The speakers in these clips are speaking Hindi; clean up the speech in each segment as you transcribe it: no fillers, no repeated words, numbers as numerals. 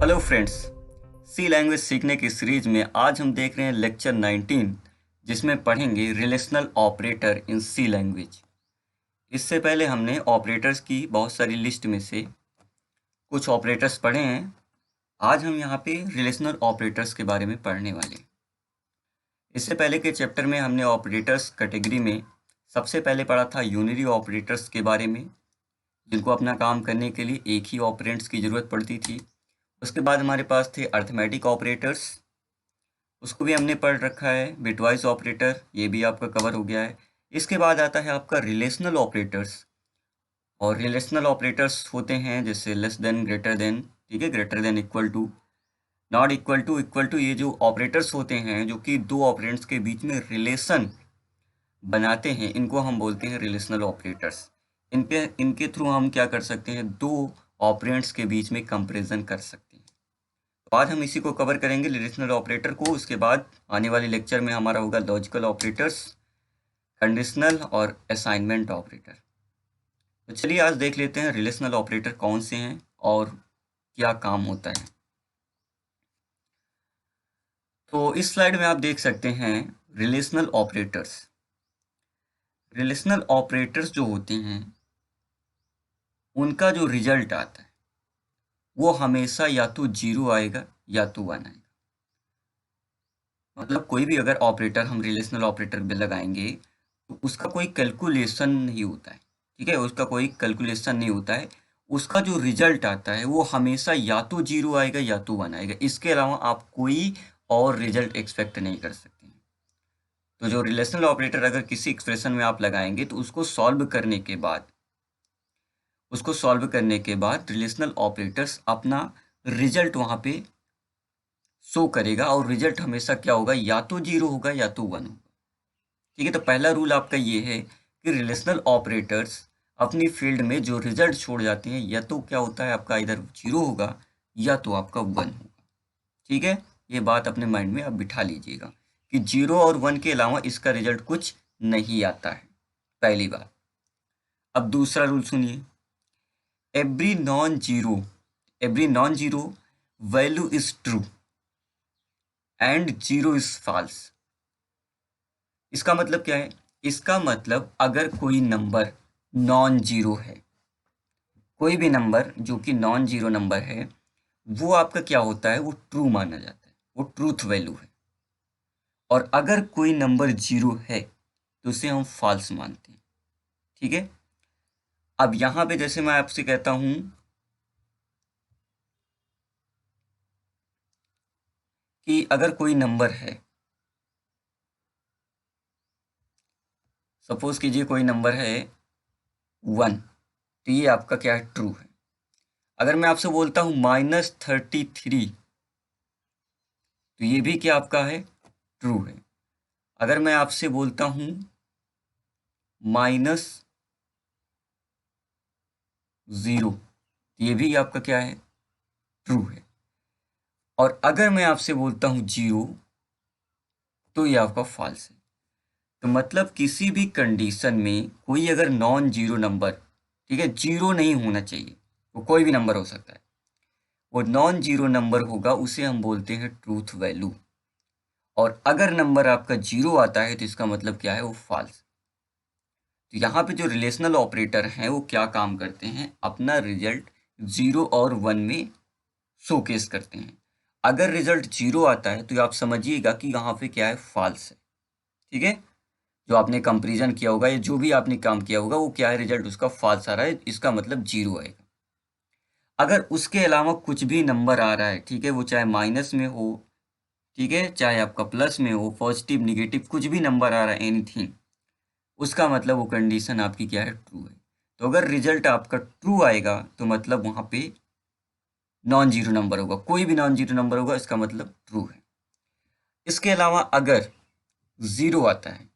हेलो फ्रेंड्स, सी लैंग्वेज सीखने की सीरीज में आज हम देख रहे हैं लेक्चर 19, जिसमें पढ़ेंगे रिलेशनल ऑपरेटर इन सी लैंग्वेज। इससे पहले हमने ऑपरेटर्स की बहुत सारी लिस्ट में से कुछ ऑपरेटर्स पढ़े हैं। आज हम यहाँ पे रिलेशनल ऑपरेटर्स के बारे में पढ़ने वाले हैं। इससे पहले के चैप्टर में हमने ऑपरेटर्स कैटेगरी में सबसे पहले पढ़ा था यूनरी ऑपरेटर्स के बारे में, जिनको अपना काम करने के लिए एक ही ऑपरेंड्स की ज़रूरत पड़ती थी। उसके बाद हमारे पास थे अर्थमेटिक ऑपरेटर्स, उसको भी हमने पढ़ रखा है। बिटवाइज ऑपरेटर, ये भी आपका कवर हो गया है। इसके बाद आता है आपका रिलेशनल ऑपरेटर्स, और रिलेशनल ऑपरेटर्स होते हैं जैसे लेस देन, ग्रेटर देन, ठीक है, greater than, equal to, not equal to, equal to. ये जो ऑपरेटर्स होते हैं जो कि दो ऑपरेंड्स के बीच में रिलेशन बनाते हैं, इनको हम बोलते हैं रिलेशनल ऑपरेटर्स। इनके थ्रू हम क्या कर सकते हैं, दो ऑपरेंड्स के बीच में कंपैरिजन कर सकते हैं। तो आज हम इसी को कवर करेंगे, रिलेशनल ऑपरेटर को। उसके बाद आने वाले लेक्चर में हमारा होगा लॉजिकल ऑपरेटर्स, कंडीशनल और असाइनमेंट ऑपरेटर। तो चलिए आज देख लेते हैं रिलेशनल ऑपरेटर कौन से हैं और क्या काम होता है। तो इस स्लाइड में आप देख सकते हैं रिलेशनल ऑपरेटर्स। रिलेशनल ऑपरेटर्स जो होते हैं उनका जो रिजल्ट आता है वो हमेशा या तो 0 आएगा या तो 1 आएगा। मतलब कोई भी अगर ऑपरेटर हम रिलेशनल ऑपरेटर में लगाएंगे तो उसका कोई कैलकुलेशन नहीं होता है, ठीक है, उसका कोई कैलकुलेशन नहीं होता है। उसका जो रिजल्ट आता है वो हमेशा या तो 0 आएगा या तो 1 आएगा। इसके अलावा आप कोई और रिजल्ट एक्सपेक्ट नहीं कर सकते हैं। तो जो रिलेशनल ऑपरेटर अगर किसी एक्सप्रेशन में आप लगाएंगे तो उसको सॉल्व करने के बाद रिलेशनल ऑपरेटर्स अपना रिजल्ट वहाँ पे शो करेगा, और रिजल्ट हमेशा क्या होगा, या तो 0 होगा या तो 1 होगा। ठीक है, तो पहला रूल आपका ये है कि रिलेशनल ऑपरेटर्स अपनी फील्ड में जो रिजल्ट छोड़ जाते हैं या तो क्या होता है आपका इधर 0 होगा या तो आपका 1 होगा। ठीक है, ये बात अपने माइंड में आप बिठा लीजिएगा कि 0 और 1 के अलावा इसका रिजल्ट कुछ नहीं आता है, पहली बात। अब दूसरा रूल सुनिए, every non zero value is true and 0 is false. इसका मतलब क्या है? इसका मतलब अगर कोई नंबर नॉन जीरो है, कोई भी नंबर जो कि नॉन जीरो नंबर है, वो आपका क्या होता है, वो ट्रू माना जाता है, वो ट्रूथ वैल्यू है। और अगर कोई नंबर 0 है तो उसे हम फॉल्स मानते हैं। ठीक है, अब यहां पे जैसे मैं आपसे कहता हूं कि अगर कोई नंबर है, सपोज कीजिए कोई नंबर है 1, तो ये आपका क्या है, ट्रू है। अगर मैं आपसे बोलता हूं -33, तो ये भी क्या आपका है, ट्रू है। अगर मैं आपसे बोलता हूं -0, तो ये भी आपका क्या है, ट्रू है। और अगर मैं आपसे बोलता हूं 0, तो ये आपका फॉल्स है। तो मतलब किसी भी कंडीशन में कोई अगर नॉन जीरो नंबर, ठीक है, 0 नहीं होना चाहिए, वो कोई भी नंबर हो सकता है, वो नॉन जीरो नंबर होगा, उसे हम बोलते हैं ट्रूथ वैल्यू। और अगर नंबर आपका 0 आता है तो इसका मतलब क्या है, वो फॉल्स। तो यहाँ पे जो रिलेशनल ऑपरेटर हैं वो क्या काम करते हैं, अपना रिजल्ट 0 और 1 में शोकेस करते हैं। अगर रिजल्ट 0 आता है तो आप समझिएगा कि यहाँ पे क्या है, फॉल्स है। ठीक है, जो आपने कंपैरिजन किया होगा या जो भी आपने काम किया होगा वो क्या है, रिजल्ट उसका फॉल्स आ रहा है, इसका मतलब 0 आएगा। अगर उसके अलावा कुछ भी नंबर आ रहा है, ठीक है, वो चाहे माइनस में हो, ठीक है, चाहे आपका प्लस में हो, पॉजिटिव निगेटिव कुछ भी नंबर आ रहा है, एनीथिंग, उसका मतलब वो कंडीशन आपकी क्या है, ट्रू है। तो अगर रिजल्ट आपका ट्रू आएगा तो मतलब वहाँ पे नॉन जीरो नंबर होगा, कोई भी नॉन जीरो नंबर होगा, इसका मतलब ट्रू है। इसके अलावा अगर 0 आता है,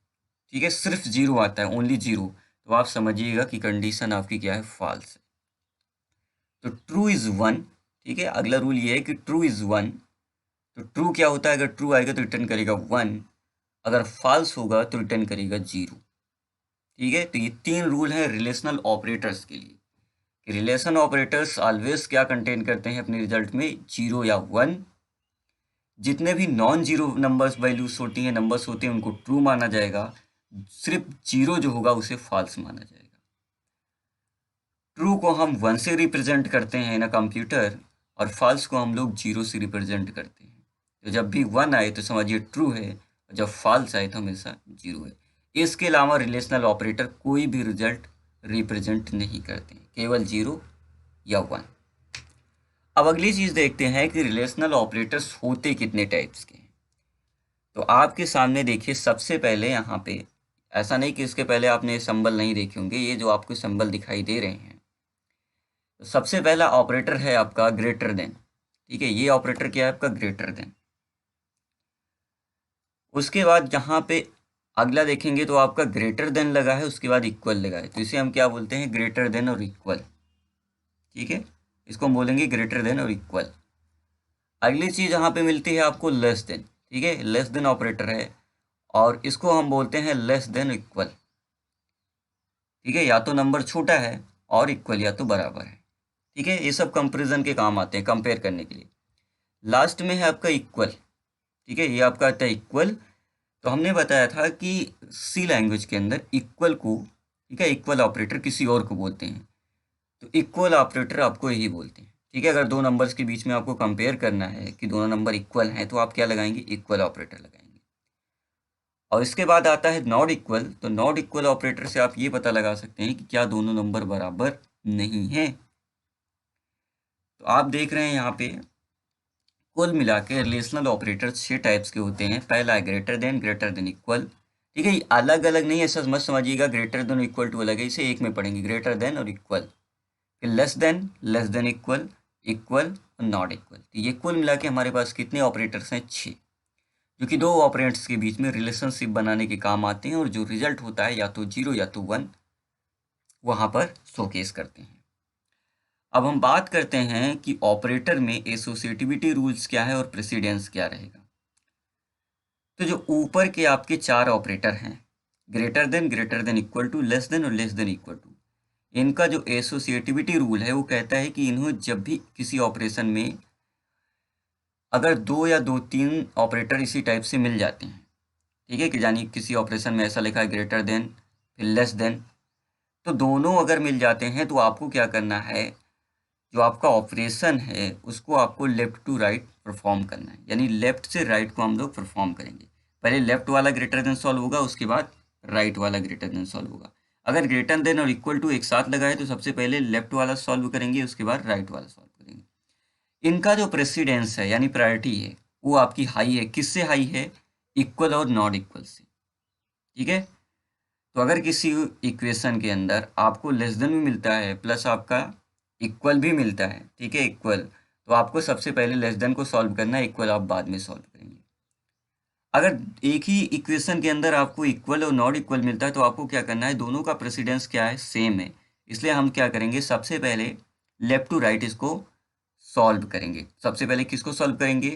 ठीक है, सिर्फ 0 आता है, ओनली 0, तो आप समझिएगा कि कंडीशन आपकी क्या है, फॉल्स है। तो ट्रू इज 1, ठीक है, अगला रूल ये है कि ट्रू इज 1। तो ट्रू क्या होता है, अगर ट्रू आएगा तो रिटर्न करेगा 1, अगर फॉल्स होगा तो रिटर्न करेगा 0। ठीक है, तो ये 3 रूल हैं रिलेशनल ऑपरेटर्स के लिए रिलेशन ऑपरेटर्स ऑलवेज क्या कंटेन करते हैं अपने रिजल्ट में, 0 या 1। जितने भी नॉन जीरो नंबर्स वैल्यूज होती हैं, नंबर्स होते हैं, उनको ट्रू माना जाएगा। सिर्फ 0 जो होगा उसे फॉल्स माना जाएगा। ट्रू को हम 1 से रिप्रेजेंट करते हैं ना कंप्यूटर, और फॉल्स को हम लोग 0 से रिप्रेजेंट करते हैं। तो जब भी 1 आए तो समझिए ट्रू है, और जब फॉल्स आए तो हमेशा 0 है। इसके अलावा रिलेशनल ऑपरेटर कोई भी रिजल्ट रिप्रेजेंट नहीं करते, केवल 0 या 1। अब अगली चीज़ देखते हैं कि रिलेशनल ऑपरेटर्स होते कितने टाइप्स के हैं। तो आपके सामने देखिए, सबसे पहले यहाँ पे, ऐसा नहीं कि इसके पहले आपने सिंबल नहीं देखे होंगे, ये जो आपको सिंबल दिखाई दे रहे हैं, तो सबसे पहला ऑपरेटर है आपका ग्रेटर देन। ठीक है, ये ऑपरेटर क्या है आपका, ग्रेटर देन। उसके बाद यहाँ पे अगला देखेंगे तो आपका ग्रेटर देन लगा है, उसके बाद इक्वल लगा है, तो इसे हम क्या बोलते हैं, ग्रेटर देन और इक्वल। ठीक है, इसको हम बोलेंगे ग्रेटर देन और इक्वल। अगली चीज़ यहाँ पे मिलती है आपको लेस देन। ठीक है, लेस देन ऑपरेटर है, और इसको हम बोलते हैं लेस देन इक्वल। ठीक है, या तो नंबर छोटा है और इक्वल या तो बराबर है। ठीक है, ये सब कंपैरिजन के काम आते हैं, कंपेयर करने के लिए। लास्ट में है आपका इक्वल। ठीक है, ये आपका आता है इक्वल। तो हमने बताया था कि सी लैंग्वेज के अंदर इक्वल को, ठीक है, इक्वल ऑपरेटर किसी और को बोलते हैं, तो इक्वल ऑपरेटर आपको यही बोलते हैं। ठीक है, अगर दो नंबर्स के बीच में आपको कंपेयर करना है कि दोनों नंबर इक्वल हैं, तो आप क्या लगाएंगे, इक्वल ऑपरेटर लगाएंगे। और इसके बाद आता है नॉट इक्वल। तो नॉट इक्वल ऑपरेटर से आप ये पता लगा सकते हैं कि क्या दोनों नंबर बराबर नहीं हैं। तो आप देख रहे हैं यहाँ पे कुल मिला के रिलेशनल ऑपरेटर 6 टाइप्स के होते हैं। पहला है ग्रेटर देन इक्वल। ठीक है, ये अलग अलग नहीं है, ऐसा मत समझिएगा ग्रेटर देन इक्वल टू अलग है, इसे एक में पढ़ेंगे, ग्रेटर देन और इक्वल। फिर लेस देन इक्वल, इक्वल और नॉट इक्वल। तो ये कुल मिला के हमारे पास कितने ऑपरेटर्स हैं, 6, जो कि दो ऑपरेंट्स के बीच में रिलेशनशिप बनाने के काम आते हैं, और जो रिजल्ट होता है या तो 0 या तो 1 वहाँ पर शोकेस करते हैं। अब हम बात करते हैं कि ऑपरेटर में एसोसिएटिविटी रूल्स क्या है और प्रेसिडेंस क्या रहेगा। तो जो ऊपर के आपके 4 ऑपरेटर हैं, greater than equal to, less than और लेस देन इक्वल टू, इनका जो एसोसिएटिविटी रूल है वो कहता है कि इन्हों जब भी किसी ऑपरेशन में अगर 2 या 2-3 ऑपरेटर इसी टाइप से मिल जाते हैं, ठीक है, कि यानी किसी ऑपरेशन में ऐसा लिखा है ग्रेटर देन फिर लेस देन, तो दोनों अगर मिल जाते हैं तो आपको क्या करना है, जो आपका ऑपरेशन है उसको आपको लेफ्ट टू राइट परफॉर्म करना है, यानी लेफ्ट से राइट को हम लोग परफॉर्म करेंगे। पहले लेफ्ट वाला ग्रेटर देन सॉल्व होगा, उसके बाद राइट वाला ग्रेटर देन सॉल्व होगा। अगर ग्रेटर देन और इक्वल टू एक साथ लगा है तो सबसे पहले लेफ्ट वाला सॉल्व करेंगे, उसके बाद राइट वाला सॉल्व करेंगे। इनका जो प्रेसिडेंस है यानी प्रायोरिटी है वो आपकी हाई है। किससे हाई है, इक्वल और नॉट इक्वल से। ठीक है, तो अगर किसी इक्वेशन के अंदर आपको लेस देन भी मिलता है प्लस आपका इक्वल भी मिलता है, ठीक है, इक्वल, तो आपको सबसे पहले लेस देन को सॉल्व करना है, इक्वल आप बाद में सॉल्व करेंगे। अगर एक ही इक्वेशन के अंदर आपको इक्वल और नॉट इक्वल मिलता है तो आपको क्या करना है, दोनों का प्रेसिडेंस क्या है, सेम है, इसलिए हम क्या करेंगे, सबसे पहले लेफ्ट टू राइट इसको सॉल्व करेंगे। सबसे पहले किसको सॉल्व करेंगे,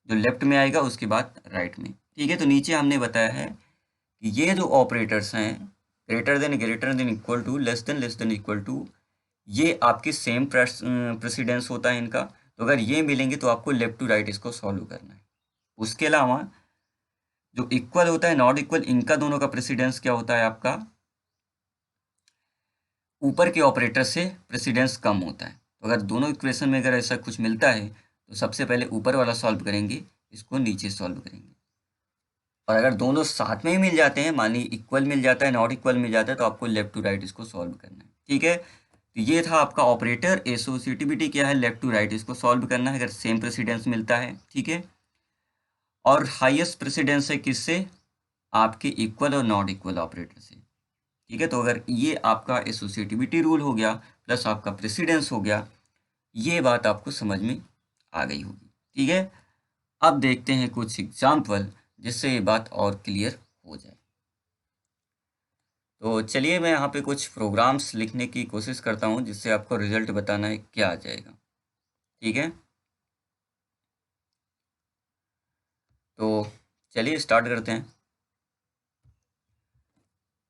जो लेफ्ट में आएगा, उसके बाद राइट में। ठीक है, तो नीचे हमने बताया है कि ये जो ऑपरेटर्स हैं, greater than equal to, less than equal to, ये आपके सेम प्रेसिडेंस होता है इनका। तो अगर ये मिलेंगे तो आपको लेफ्ट टू राइट इसको सॉल्व करना है। उसके अलावा जो इक्वल होता है, नॉट इक्वल, इनका दोनों का प्रेसिडेंस क्या होता है, आपका ऊपर के ऑपरेटर से प्रेसिडेंस कम होता है। तो अगर दोनों इक्वेशन में अगर ऐसा कुछ मिलता है तो सबसे पहले ऊपर वाला सॉल्व करेंगे, इसको नीचे सॉल्व करेंगे। और अगर दोनों साथ में ही मिल जाते हैं, मान लीजिए इक्वल मिल जाता है, नॉट इक्वल मिल जाता है, तो आपको लेफ्ट टू राइट इसको सॉल्व करना है। ठीक है, तो ये था आपका ऑपरेटर। एसोसिएटिविटी क्या है, लेफ्ट टू राइट इसको सॉल्व करना है अगर सेम प्रेसिडेंस मिलता है। ठीक है, और हाईएस्ट प्रेसिडेंस है किससे, आपके इक्वल और नॉट इक्वल ऑपरेटर से। ठीक है, तो अगर ये आपका एसोसिएटिविटी रूल हो गया प्लस आपका प्रेसिडेंस हो गया, ये बात आपको समझ में आ गई होगी। ठीक है, अब देखते हैं कुछ एग्जाम्पल जिससे ये बात और क्लियर हो जाए। तो चलिए मैं यहाँ पे कुछ प्रोग्राम्स लिखने की कोशिश करता हूँ जिससे आपको रिजल्ट बताना है क्या आ जाएगा। ठीक है, तो चलिए स्टार्ट करते हैं।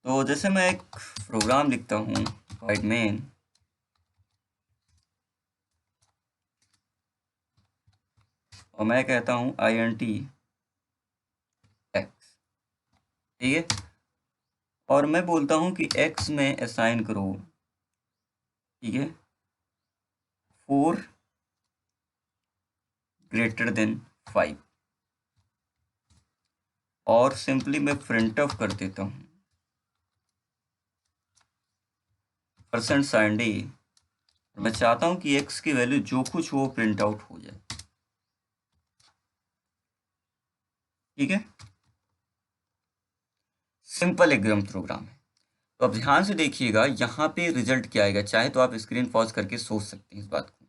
तो जैसे मैं एक प्रोग्राम लिखता हूँ, void main और मैं कहता हूँ INT x, ठीक है। और मैं बोलता हूँ कि x में असाइन करो, ठीक है, 4 ग्रेटर देन 5, और सिंपली मैं प्रिंट ऑफ कर देता हूँ %d। मैं चाहता हूँ कि x की वैल्यू जो कुछ हो प्रिंट आउट हो जाए, ठीक है। सिंपल एग्जाम प्रोग्राम है। तो अब ध्यान से देखिएगा यहाँ पे रिजल्ट क्या आएगा। चाहे तो आप स्क्रीन पॉज करके सोच सकते हैं इस बात को।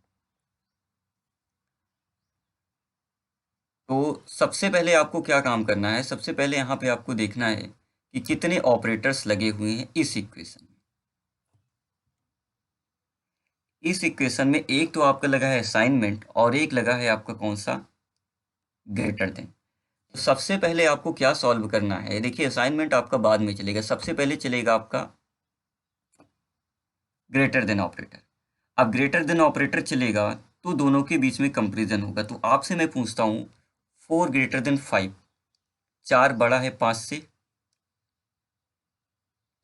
तो सबसे पहले आपको क्या काम करना है, सबसे पहले यहाँ पे आपको देखना है कि कितने ऑपरेटर्स लगे हुए हैं इस इक्वेशन में। इस इक्वेशन में एक तो आपका लगा है असाइनमेंट और एक लगा है आपका कौन सा, ग्रेटर देन। तो सबसे पहले आपको क्या सॉल्व करना है, देखिए असाइनमेंट आपका बाद में चलेगा, सबसे पहले चलेगा आपका ग्रेटर देन ऑपरेटर। अब ग्रेटर देन ऑपरेटर चलेगा तो दोनों के बीच में कंपैरिजन होगा। तो आपसे मैं पूछता हूँ 4 ग्रेटर देन 5, 4 बड़ा है 5 से,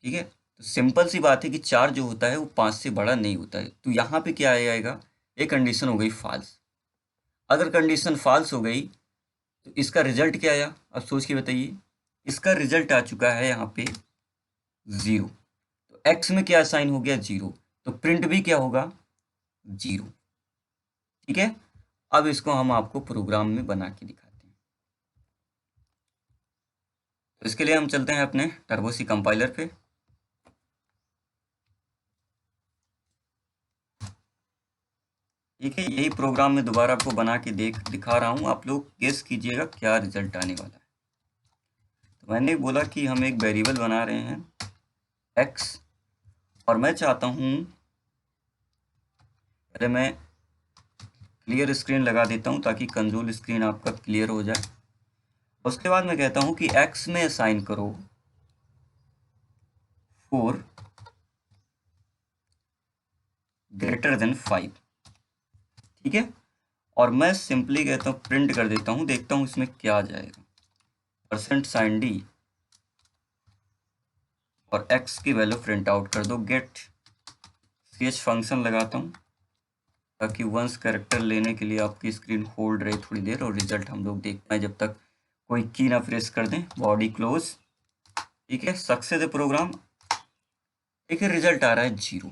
ठीक है। तो सिंपल सी बात है कि 4 जो होता है वो 5 से बड़ा नहीं होता है। तो यहाँ पे क्या आएगा, एक कंडीशन हो गई फॉल्स। अगर कंडीशन फॉल्स हो गई तो इसका रिजल्ट क्या आया, अब सोच के बताइए। इसका रिजल्ट आ चुका है यहाँ पे 0। तो x में क्या साइन हो गया, 0। तो प्रिंट भी क्या होगा, 0, ठीक है। अब इसको हम आपको प्रोग्राम में बना के दिखाते हैं। तो इसके लिए हम चलते हैं अपने टर्बो सी कंपाइलर पे। ठीक है, यही प्रोग्राम में दोबारा आपको बना के दिखा रहा हूँ। आप लोग गेस कीजिएगा क्या रिजल्ट आने वाला है। तो मैंने बोला कि हम एक वेरिएबल बना रहे हैं x, और मैं चाहता हूँ पहले मैं क्लियर स्क्रीन लगा देता हूँ ताकि कंसोल स्क्रीन आपका क्लियर हो जाए। उसके बाद मैं कहता हूँ कि x में असाइन करो 4 ग्रेटर देन 5, ठीक है। और मैं सिंपली कहता हूँ प्रिंट कर देता हूँ, देखता हूँ इसमें क्या आ जाएगा। %d और x की वैल्यू प्रिंट आउट कर दो। गेट ch फंक्शन लगाता हूँ ताकि वंस कैरेक्टर लेने के लिए आपकी स्क्रीन होल्ड रहे थोड़ी देर, और रिजल्ट हम लोग देख पाए जब तक कोई की ना प्रेस कर दें। बॉडी क्लोज, ठीक है, सक्सेस प्रोग्राम। देखिए रिजल्ट आ रहा है 0,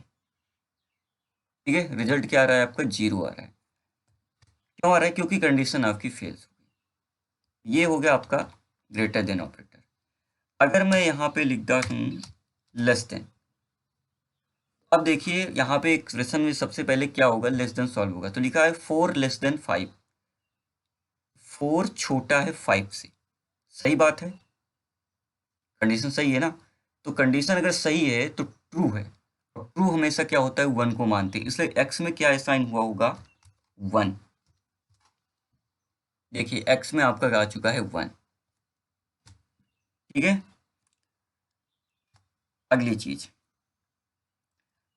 ठीक है। रिजल्ट क्या आ रहा है आपका, 0 आ रहा है। क्यों आ रहा है, क्योंकि कंडीशन आपकी फेल हो गई। ये हो गया आपका ग्रेटर देन ऑपरेटर। अगर मैं यहाँ पे लिखता हूँ लेस देन, अब देखिए यहाँ पे एक्सप्रेशन में सबसे पहले क्या होगा, लेस देन सॉल्व होगा। तो लिखा है 4 लेस देन 5, 4 छोटा है 5 से, सही बात है, कंडीशन सही है ना। तो कंडीशन अगर सही है तो ट्रू है, और ट्रू हमेशा क्या होता है, 1 को मानते हैं। इसलिए x में क्या असाइन हुआ होगा, 1। देखिए x में आपका आ चुका है 1, ठीक है। अगली चीज,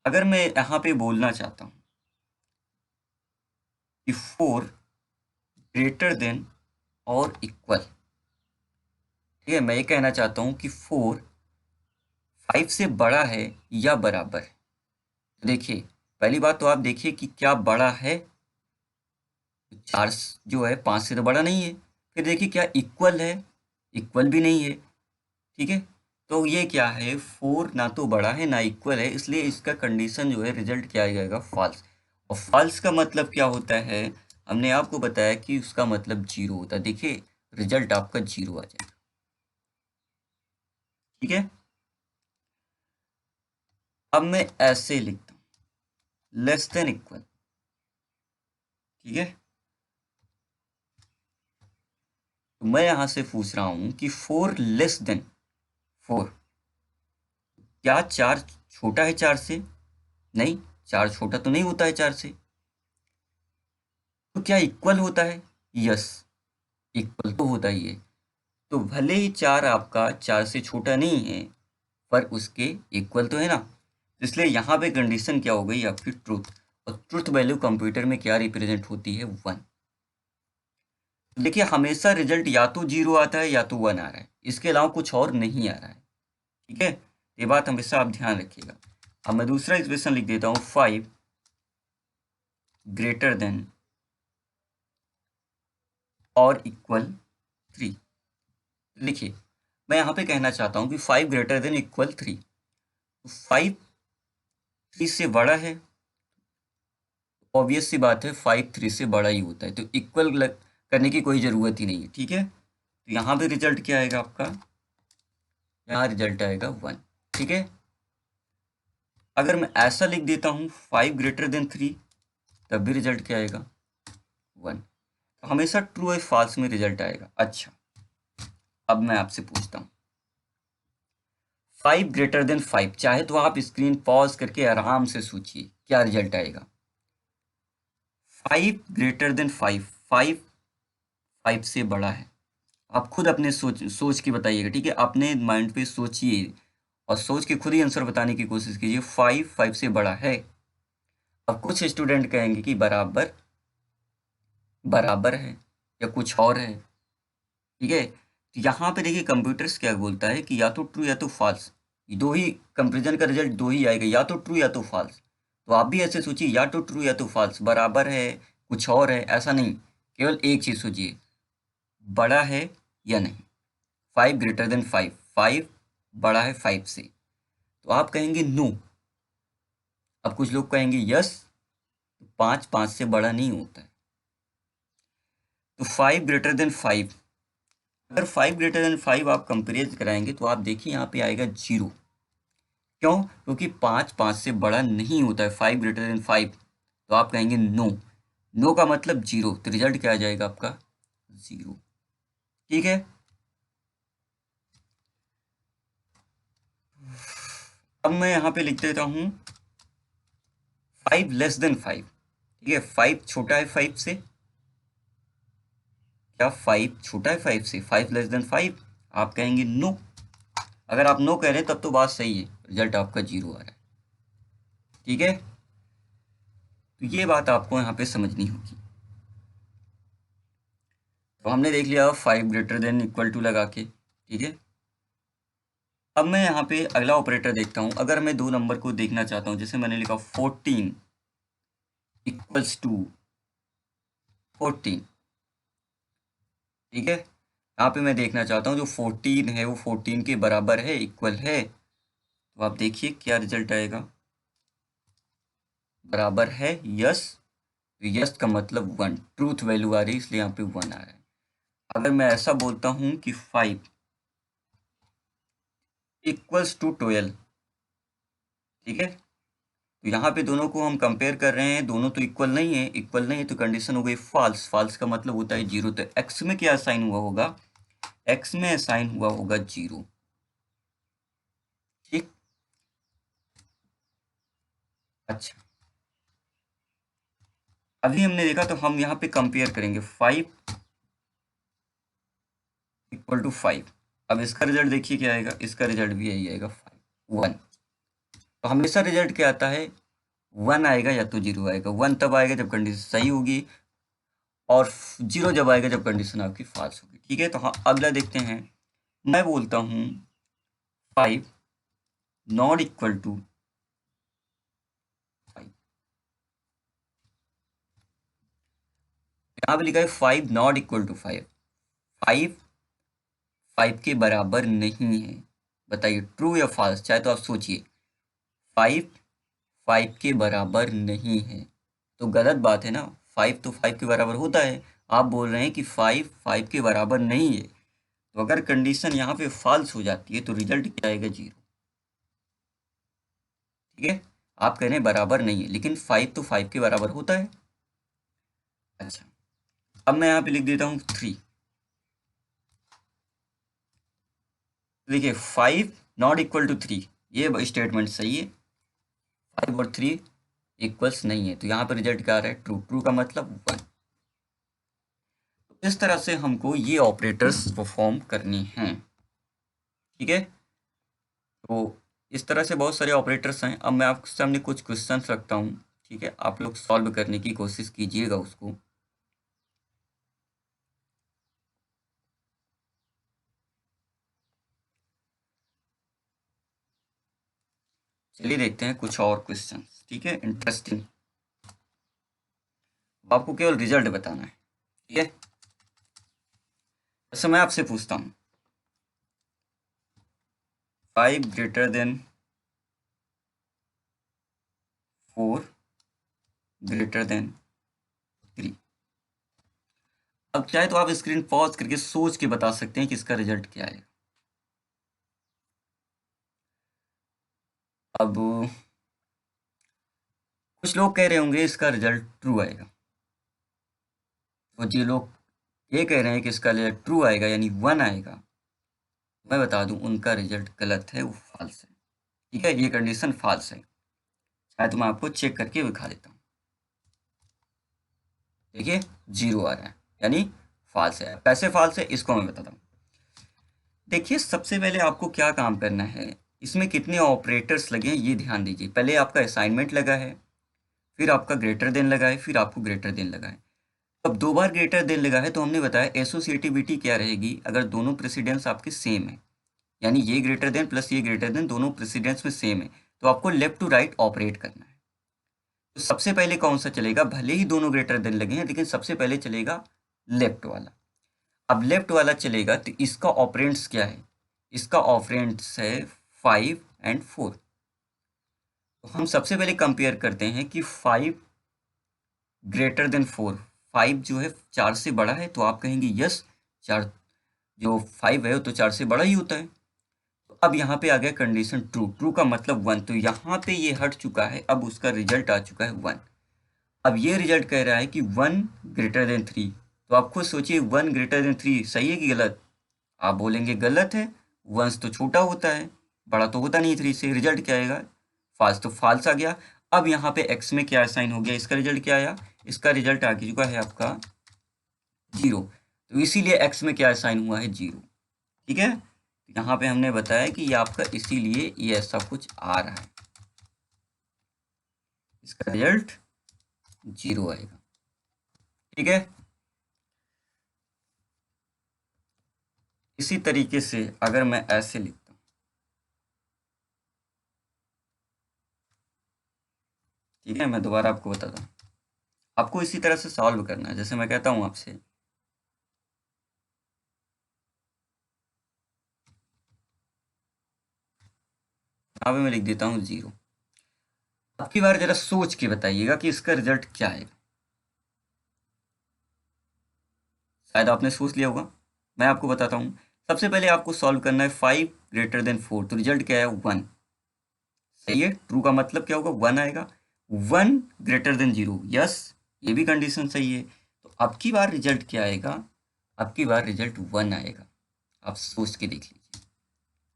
अगर मैं यहाँ पे बोलना चाहता हूँ कि 4 ग्रेटर देन और इक्वल, ठीक है, मैं ये कहना चाहता हूँ कि 4 5 से बड़ा है या बराबर है। तो देखिए पहली बात तो आप देखिए कि क्या बड़ा है, 4 जो है 5 से तो बड़ा नहीं है। फिर देखिए क्या इक्वल है, इक्वल भी नहीं है, ठीक है। तो ये क्या है, 4 ना तो बड़ा है ना इक्वल है, इसलिए इसका कंडीशन जो है रिजल्ट क्या आ जाएगा, फॉल्स। और फॉल्स का मतलब क्या होता है, हमने आपको बताया कि उसका मतलब 0 होता है। देखिए रिजल्ट आपका 0 आ जाएगा, ठीक है। अब मैं ऐसे लिखता हूँ लेस देन इक्वल, ठीक है। तो मैं यहां से पूछ रहा हूं कि 4 लेस देन 4, क्या 4 छोटा है 4 से, नहीं, 4 छोटा तो नहीं होता है 4 से। तो क्या इक्वल होता है, यस, इक्वल तो होता ही है। तो भले ही 4 आपका 4 से छोटा नहीं है, पर उसके इक्वल तो है ना। इसलिए यहाँ पे कंडीशन क्या हो गई आपकी, ट्रूथ। और ट्रूथ वैल्यू कंप्यूटर में क्या रिप्रेजेंट होती है, 1। देखिए हमेशा रिजल्ट या तो 0 आता है या तो 1 आ रहा है, इसके अलावा कुछ और नहीं आ रहा है। ठीक है, ये बात हमेशा आप ध्यान रखिएगा। अब मैं दूसरा इक्वेशन लिख देता हूँ, 5 ग्रेटर देन और इक्वल 3। लिखिए, मैं यहाँ पे कहना चाहता हूँ कि 5 ग्रेटर देन इक्वल 3, तो 5 3 से बड़ा है, ऑब्वियस सी बात है 5 3 से बड़ा ही होता है, तो इक्वल करने की कोई ज़रूरत ही नहीं है। ठीक है, तो यहाँ पे रिजल्ट क्या आएगा आपका, यहाँ रिजल्ट आएगा 1। ठीक है, अगर मैं ऐसा लिख देता हूँ 5 ग्रेटर देन 3, तब भी रिजल्ट क्या आएगा 1। तो हमेशा ट्रू और फॉल्स में रिजल्ट आएगा। अच्छा, अब मैं आपसे पूछता हूँ 5 ग्रेटर देन 5, चाहे तो आप स्क्रीन पॉज करके आराम से सोचिए क्या रिजल्ट आएगा। 5 ग्रेटर देन 5, 5 से बड़ा है, आप खुद अपने सोच के बताइएगा। ठीक है, अपने माइंड पे सोचिए और सोच के खुद ही आंसर बताने की कोशिश कीजिए। 5 से बड़ा है। अब कुछ स्टूडेंट कहेंगे कि बराबर बराबर है या कुछ और है। ठीक है, तो यहाँ पे देखिए कंप्यूटर्स क्या बोलता है कि या तो ट्रू या तो फॉल्स, दो ही कंपेरिजन का रिजल्ट दो ही आएगा, या तो ट्रू या तो फॉल्स। तो आप भी ऐसे सोचिए, या तो ट्रू या तो फॉल्स, बराबर है कुछ और है, ऐसा नहीं, केवल एक चीज़ सोचिए, बड़ा है या नहीं। 5 ग्रेटर देन 5, 5 बड़ा है 5 से, तो आप कहेंगे नो। अब कुछ लोग कहेंगे यस, तो 5 से बड़ा नहीं होता है। तो 5 ग्रेटर देन 5, अगर 5 ग्रेटर देन 5 आप कंपेरिज कराएंगे तो आप देखिए यहाँ पे आएगा 0। क्यों? क्योंकि 5 से बड़ा नहीं होता है, 5 ग्रेटर देन 5। तो आप कहेंगे नो, नो का मतलब 0, तो रिजल्ट क्या आ जाएगा आपका 0। ठीक है, अब मैं यहाँ पे लिख देता हूँ 5 लेस देन 5। ठीक है, 5 छोटा है 5 से, क्या 5 छोटा है 5 से, 5 लेस देन 5, आप कहेंगे नो। अगर आप नो कह रहे हैं तब तो बात सही है, रिजल्ट आपका 0 आ रहा है। ठीक है, तो ये बात आपको यहाँ पे समझनी होगी। तो हमने देख लिया 5 ग्रेटर देन इक्वल टू लगा के। ठीक है, अब मैं यहाँ पे अगला ऑपरेटर देखता हूँ। अगर मैं दो नंबर को देखना चाहता हूँ, जैसे मैंने लिखा 14 इक्वल्स टू 14। ठीक है, यहाँ पे मैं देखना चाहता हूँ जो 14 है वो 14 के बराबर है, इक्वल है, तो आप देखिए क्या रिजल्ट आएगा, बराबर है यस, तो यस का मतलब 1, ट्रूथ वैल्यू आ रही है इसलिए यहाँ पे 1 आ रहा है। अगर मैं ऐसा बोलता हूँ कि 5 इक्वल्स टू 12, ठीक है, तो यहाँ पे दोनों को हम कंपेयर कर रहे हैं, दोनों तो इक्वल नहीं है, इक्वल नहीं है तो कंडीशन हो गई फॉल्स, फॉल्स का मतलब होता है 0। तो एक्स में क्या असाइन हुआ होगा, एक्स में असाइन हुआ होगा 0। ठीक, अच्छा, अभी हमने देखा तो हम यहाँ पे कंपेयर करेंगे 5 इक्वल टू 5। अब इसका रिजल्ट देखिए क्या आएगा, इसका रिजल्ट भी यही आएगा 5 1। तो हमेशा रिजल्ट क्या आता है, 1 आएगा या तो 0 आएगा। 1 तब आएगा जब कंडीशन सही होगी, और 0 जब आएगा जब कंडीशन आपकी फॉल्स होगी। ठीक है, तो हाँ अगला देखते हैं। मैं बोलता हूँ 5 नॉट इक्वल टू 5, यहाँ पे लिखा है 5 नॉट इक्वल टू 5, 5 के बराबर नहीं है। बताइए ट्रू या फॉल्स, चाहे तो आप सोचिए। 5 के बराबर नहीं है, तो गलत बात है ना, 5 तो 5 के बराबर होता है। आप बोल रहे हैं कि 5 के बराबर नहीं है, तो अगर कंडीशन यहाँ पे फॉल्स हो जाती है तो रिजल्ट क्या आएगा 0। ठीक है, आप कह रहे हैं बराबर नहीं है, लेकिन 5 तो 5 के बराबर होता है। अच्छा, अब मैं यहाँ पे लिख देता हूँ 3। देखिए 5 नॉट इक्वल टू 3, ये स्टेटमेंट सही है। 5 और 3 इक्वल्स नहीं है, तो यहाँ पे रिजल्ट क्या आ रहा है, ट्रू। ट्रू का मतलब 1। इस तरह से हमको ये ऑपरेटर्स परफॉर्म करनी हैं। ठीक है, तो इस तरह से बहुत सारे ऑपरेटर्स हैं। अब मैं आपके सामने कुछ क्वेश्चंस रखता हूँ, ठीक है, आप लोग सॉल्व करने की कोशिश कीजिएगा उसको। चलिए देखते हैं कुछ और क्वेश्चन, ठीक है, इंटरेस्टिंग। आपको केवल रिजल्ट बताना है, ठीक है। जैसे मैं आपसे पूछता हूँ 5 ग्रेटर देन 4 ग्रेटर देन 3। अब चाहे तो आप स्क्रीन पॉज करके सोच के बता सकते हैं कि इसका रिजल्ट क्या है। अब कुछ लोग कह रहे होंगे इसका रिजल्ट ट्रू आएगा, तो जो लोग ये कह रहे हैं कि इसका रिजल्ट ट्रू आएगा यानी 1 आएगा, मैं बता दूं उनका रिजल्ट गलत है, वो फॉल्स है, ठीक है। ये कंडीशन फॉल्स है। चाहे तो मैं आपको चेक करके दिखा देता हूँ। देखिए 0 आ रहा है यानी फॉल्स है। पैसे फॉल्स है, इसको मैं बताता हूँ। देखिए सबसे पहले आपको क्या काम करना है, इसमें कितने ऑपरेटर्स लगे हैं ये ध्यान दीजिए। पहले आपका असाइनमेंट लगा है, फिर आपका ग्रेटर देन लगा है, फिर आपको ग्रेटर देन लगा है। अब 2 बार ग्रेटर देन लगा है तो हमने बताया एसोसिएटिविटी क्या रहेगी अगर दोनों प्रेसिडेंस आपके सेम है, यानी ये ग्रेटर देन प्लस ये ग्रेटर देन दोनों प्रेसिडेंस में सेम है, तो आपको लेफ्ट टू राइट ऑपरेट करना है। तो सबसे पहले कौन सा चलेगा, भले ही दोनों ग्रेटर देन लगे हैं लेकिन सबसे पहले चलेगा लेफ्ट वाला। अब लेफ्ट वाला चलेगा तो इसका ऑपरेंड्स क्या है, इसका ऑपरेंड्स है 5 एंड 4। तो हम सबसे पहले कंपेयर करते हैं कि 5 ग्रेटर देन 4। 5 जो है 4 से बड़ा है, तो आप कहेंगे यस 4, जो 5 है वो तो 4 से बड़ा ही होता है। तो अब यहाँ पे आ गया कंडीशन ट्रू, ट्रू का मतलब 1, तो यहाँ पे ये हट चुका है, अब उसका रिजल्ट आ चुका है 1। अब ये रिजल्ट कह रहा है कि 1 ग्रेटर देन 3, तो आप खुद सोचिए 1 ग्रेटर देन 3 सही है कि गलत। आप बोलेंगे गलत है, 1 तो छोटा होता है, बड़ा तो होता नहीं 3 से। रिजल्ट क्या आएगा, फाल्स, तो फाल्स आ गया। अब यहाँ पे एक्स में क्या साइन हो गया, इसका रिजल्ट क्या आया, इसका रिजल्ट आ चुका है आपका 0, तो इसीलिए एक्स में क्या साइन हुआ है 0, ठीक है। यहाँ पे हमने बताया कि ये आपका इसीलिए ये ऐसा कुछ आ रहा है, इसका रिजल्ट 0 आएगा, ठीक है। इसी तरीके से अगर मैं ऐसे लिखता हूँ, ठीक है, मैं दोबारा आपको बताता हूँ, आपको इसी तरह से सॉल्व करना है। जैसे मैं कहता हूँ आपसे यहाँ पे मैं लिख देता हूँ 0। अब की बार जरा सोच के बताइएगा कि इसका रिजल्ट क्या आएगा। शायद आपने सोच लिया होगा, मैं आपको बताता हूँ। सबसे पहले आपको सॉल्व करना है 5 ग्रेटर देन 4, तो रिजल्ट क्या है 1, सही है। ट्रू का मतलब क्या होगा 1 आएगा। 1 ग्रेटर देन 0, यस, ये भी कंडीशन सही है। तो अब की बार रिजल्ट क्या आएगा, अब की बार रिजल्ट 1 आएगा। आप सोच के देख लीजिए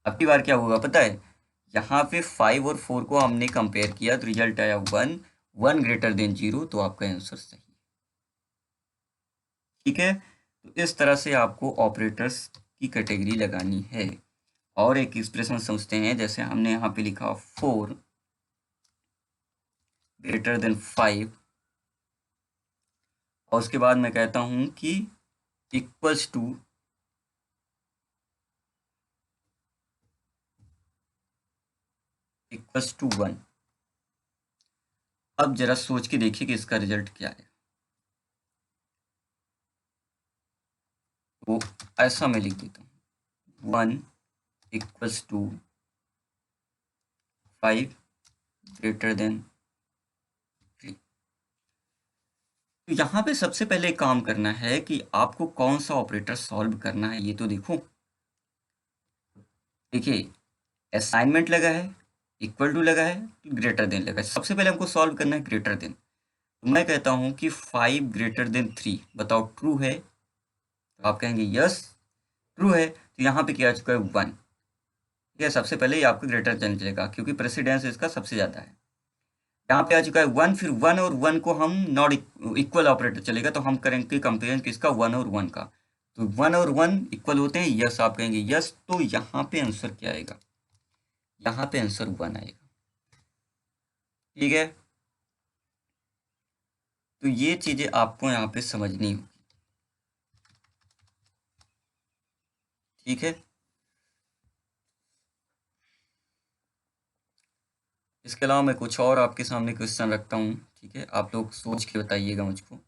अब की बार क्या होगा पता है। यहाँ पे 5 और 4 को हमने कंपेयर किया तो रिजल्ट आया 1, 1 ग्रेटर देन 0, तो आपका आंसर सही है, ठीक है। तो इस तरह से आपको ऑपरेटर्स की कैटेगरी लगानी है। और एक एक्सप्रेशन समझते हैं, जैसे हमने यहाँ पे लिखा 4 ग्रेटर देन 5, और उसके बाद मैं कहता हूँ कि इक्वल्स टू इक्वल्स टू 1। अब जरा सोच के देखिए कि इसका रिजल्ट क्या है। तो ऐसा मैं लिख देता हूँ 1 इक्वल्स टू 5 ग्रेटर देन 3। तो यहाँ पे सबसे पहले काम करना है कि आपको कौन सा ऑपरेटर सॉल्व करना है, ये तो देखो। देखिए असाइनमेंट लगा है, इक्वल टू लगा है, ग्रेटर देन लगा है। सबसे पहले हमको सॉल्व करना है ग्रेटर देन। तो मैं कहता हूँ कि 5 ग्रेटर देन 3 बताओ ट्रू है, तो आप कहेंगे यस ट्रू है। तो यहाँ पे क्या आ चुका है 1, ठीक है। सबसे पहले ये आपका ग्रेटर देन चलेगा क्योंकि प्रेसिडेंस इसका सबसे ज़्यादा है। यहाँ पे आ चुका है 1, फिर 1 और 1 को हम नॉट इक्वल ऑपरेटर चलेगा, तो हम करेंगे कंपेयर किसका 1 और 1 का। तो 1 और 1 इक्वल होते हैं, यस आप कहेंगे यस, तो यहाँ पे आंसर क्या आएगा, यहाँ पे आंसर 1 आएगा, ठीक है। तो ये चीज़ें आपको यहाँ पे समझनी होगी, ठीक है। इसके अलावा मैं कुछ और आपके सामने क्वेश्चन रखता हूँ, ठीक है, आप लोग सोच के बताइएगा मुझको।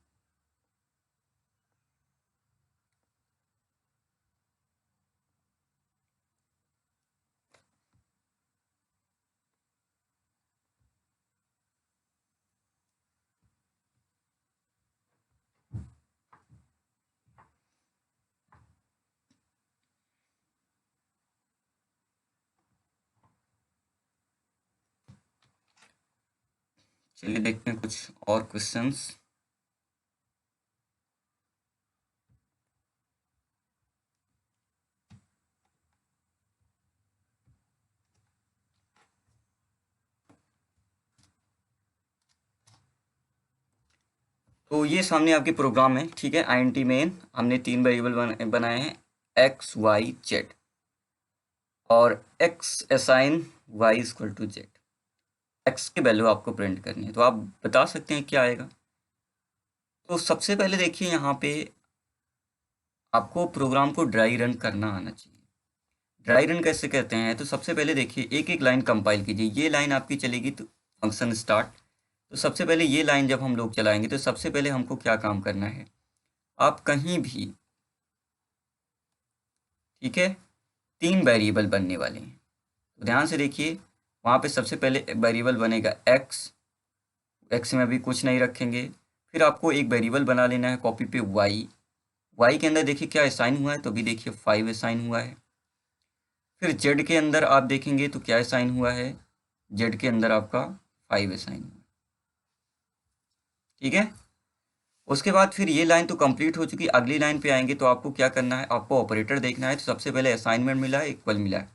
चलिए देखते हैं कुछ और क्वेश्चंस। तो ये सामने आपके प्रोग्राम है, ठीक है। आईएनटी मेन हमने 3 वेरिएबल बनाए हैं, एक्स वाई जेड, और X assign Y equal to Z. X की वैल्यू आपको प्रिंट करनी है, तो आप बता सकते हैं क्या आएगा। तो सबसे पहले देखिए यहाँ पे आपको प्रोग्राम को ड्राई रन करना आना चाहिए। ड्राई रन कैसे कहते हैं, तो सबसे पहले देखिए एक एक लाइन कंपाइल कीजिए। ये लाइन आपकी चलेगी तो फंक्शन स्टार्ट। तो सबसे पहले ये लाइन जब हम लोग चलाएंगे तो सबसे पहले हमको क्या काम करना है, आप कहीं भी, ठीक है, 3 वेरिएबल बनने वाले हैं। तो ध्यान से देखिए, वहाँ पे सबसे पहले वेरिएबल बनेगा एक्स। एक्स में अभी कुछ नहीं रखेंगे। फिर आपको एक वेरिएबल बना लेना है कॉपी पे वाई। वाई के अंदर देखिए क्या असाइन हुआ है, तो अभी देखिए 5 असाइन हुआ है। फिर जेड के अंदर आप देखेंगे तो क्या असाइन हुआ है, जेड के अंदर आपका 5 असाइन हुआ है, ठीक है। उसके बाद फिर ये लाइन तो कंप्लीट हो चुकी। अगली लाइन पे आएंगे तो आपको क्या करना है, आपको ऑपरेटर देखना है। तो सबसे पहले असाइनमेंट मिला है, इक्वल मिला है,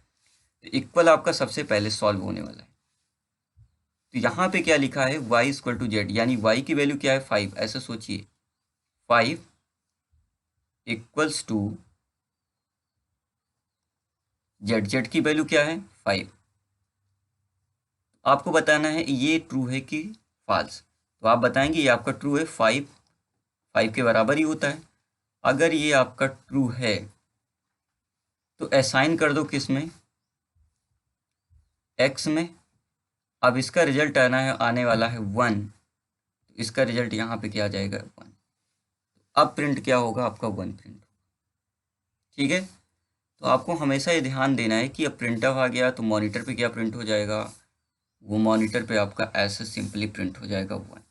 तो इक्वल आपका सबसे पहले सॉल्व होने वाला है। तो यहाँ पे क्या लिखा है, वाई इक्वल टू जेड, यानी वाई की वैल्यू क्या है 5, ऐसा सोचिए 5 इक्वल्स टू जेड। जेड की वैल्यू क्या है 5। आपको बताना है ये ट्रू है कि फॉल्स। तो आप बताएंगे ये आपका ट्रू है, 5 के बराबर ही होता है। अगर ये आपका ट्रू है तो असाइन कर दो किस में, एक्स में। अब इसका रिजल्ट आने वाला है 1, तो इसका रिजल्ट यहाँ पे क्या आ जाएगा 1। अब प्रिंट क्या होगा, आपका 1 प्रिंट, ठीक है। तो आपको हमेशा ये ध्यान देना है कि अब प्रिंट आ गया तो मॉनिटर पे क्या प्रिंट हो जाएगा, वो मॉनिटर पे आपका ऐसे सिंपली प्रिंट हो जाएगा 1,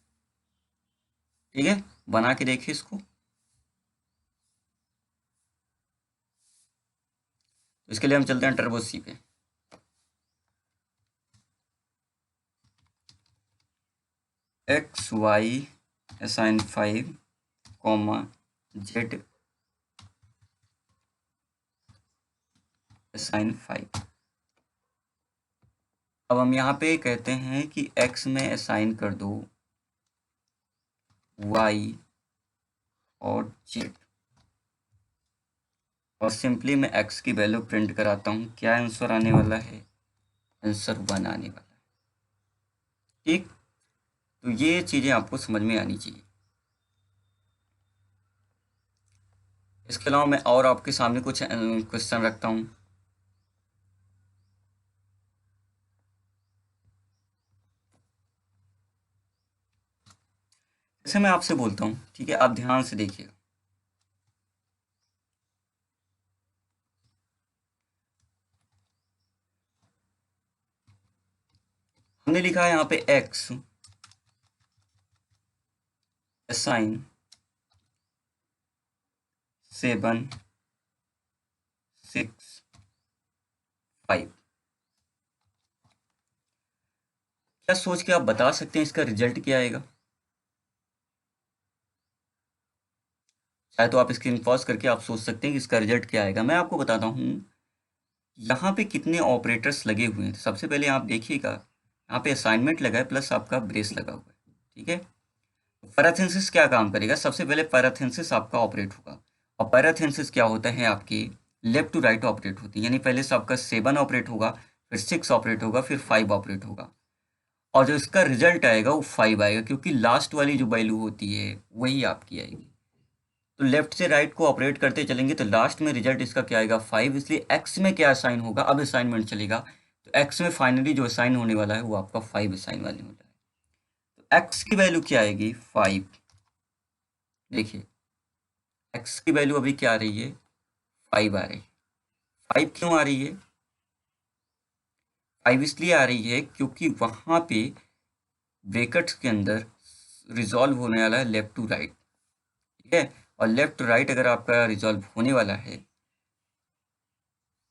ठीक है। बना के देखिए इसको। तो इसके लिए हम चलते हैं टर्बो सी पे। X Y assign 5 comma Z assign 5। अब हम यहाँ पे कहते हैं कि x में असाइन कर दो y और z, और सिंपली मैं x की वैल्यू प्रिंट कराता हूँ। क्या आंसर आने वाला है, आंसर 1 आने वाला है, ठीक। तो ये चीज़ें आपको समझ में आनी चाहिए। इसके अलावा मैं और आपके सामने कुछ क्वेश्चन रखता हूँ। जैसे मैं आपसे बोलता हूँ, ठीक है, आप ध्यान से देखिएगा। हमने लिखा है यहाँ पे x असाइन 7 6 5। क्या सोच के आप बता सकते हैं इसका रिजल्ट क्या आएगा। चाहे तो आप स्क्रीन पॉज करके आप सोच सकते हैं कि इसका रिजल्ट क्या आएगा। मैं आपको बताता हूँ यहाँ पे कितने ऑपरेटर्स लगे हुए हैं। तो सबसे पहले आप देखिएगा, यहाँ पे असाइनमेंट लगा है प्लस आपका ब्रेस लगा हुआ है, ठीक है। पैराथिंसिस क्या काम करेगा, सबसे पहले पैराथिंसिस आपका ऑपरेट होगा। और पैराथिंसिस क्या होता है, आपकी लेफ्ट टू राइट ऑपरेट होती है, यानी पहले से आपका 7 ऑपरेट होगा, फिर 6 ऑपरेट होगा, फिर 5 ऑपरेट होगा, और जो इसका रिजल्ट आएगा वो 5 आएगा, क्योंकि लास्ट वाली जो वैल्यू होती है वही आपकी आएगी। तो लेफ्ट से राइट को ऑपरेट करते चलेंगे तो लास्ट में रिजल्ट इसका क्या आएगा 5, इसलिए एक्स में क्या साइन होगा, अब असाइनमेंट चलेगा। तो x में फाइनली जो असाइन होने वाला है वो आपका 5 असाइन वाले होने वाला है। तो x की वैल्यू क्या आएगी 5। देखिए x की वैल्यू अभी क्या आ रही है 5 आ रही है। 5 क्यों आ रही है 5 इसलिए आ रही है क्योंकि वहां पे ब्रैकेट्स के अंदर रिजॉल्व होने वाला है लेफ्ट टू राइट, ठीक है। और लेफ्ट टू राइट अगर आपका रिजॉल्व होने वाला है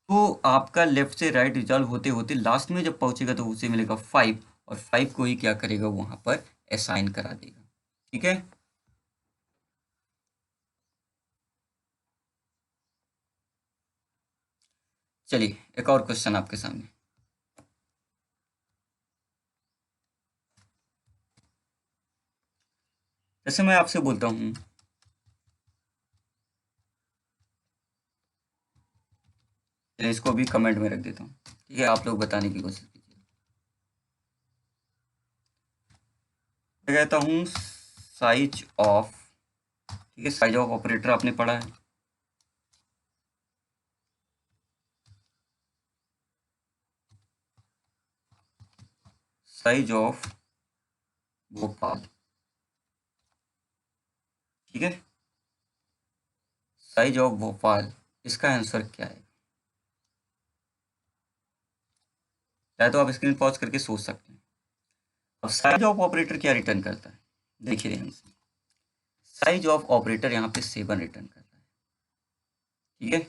तो आपका लेफ्ट से राइट रिजॉल्व होते होते लास्ट में जब पहुंचेगा तो उसे मिलेगा 5, और 5 को ही क्या करेगा वहां पर असाइन करा देगा, ठीक है। चलिए एक और क्वेश्चन आपके सामने। जैसे मैं आपसे बोलता हूँ चलिए इसको भी कमेंट में रख देता हूँ, ठीक है, आप लोग बताने की कोशिश कीजिए। मैं कहता हूँ साइज ऑफ, ठीक है, साइज ऑफ ऑपरेटर आपने पढ़ा है। साइज ऑफ भोपाल, ठीक है, साइज ऑफ भोपाल, इसका आंसर क्या है? चाहे तो आप स्क्रीन पॉज करके सोच सकते हैं। अब साइज ऑफ ऑपरेटर क्या रिटर्न करता है, देखिए ध्यान से। साइज ऑफ ऑपरेटर यहाँ पे 7 रिटर्न कर रहा है, ठीक है,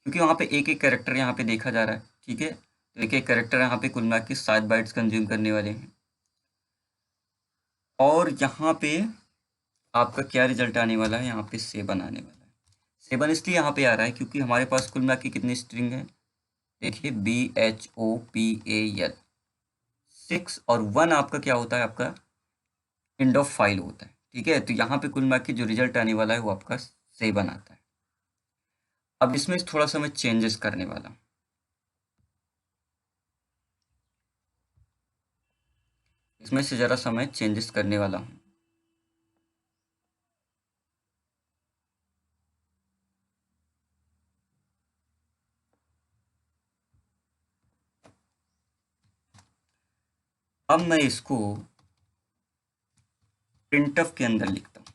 क्योंकि वहाँ पे एक एक कैरेक्टर यहाँ पे देखा जा रहा है, ठीक है। तो एक एक कैरेक्टर यहाँ पे कुल मिला के 7 बाइट्स कंज्यूम करने वाले हैं। और यहाँ पे आपका क्या रिजल्ट आने वाला है, यहाँ पे 7 आने वाला है। 7 इसलिए यहाँ पे आ रहा है क्योंकि हमारे पास कुल मिला के कितनी स्ट्रिंग है, देखिए BHOPAL 6, और 1 आपका क्या होता है, आपका एंड ऑफ फाइल होता है, ठीक है। तो यहाँ पे कुल मिला के जो रिजल्ट आने वाला है वो आपका 7 आता है। अब इसमें थोड़ा सा मैं चेंजेस करने वाला हूँ, इसमें से ज़रा सा मैं चेंजेस करने वाला हूँ। अब मैं इसको प्रिंटफ के अंदर लिखता हूँ,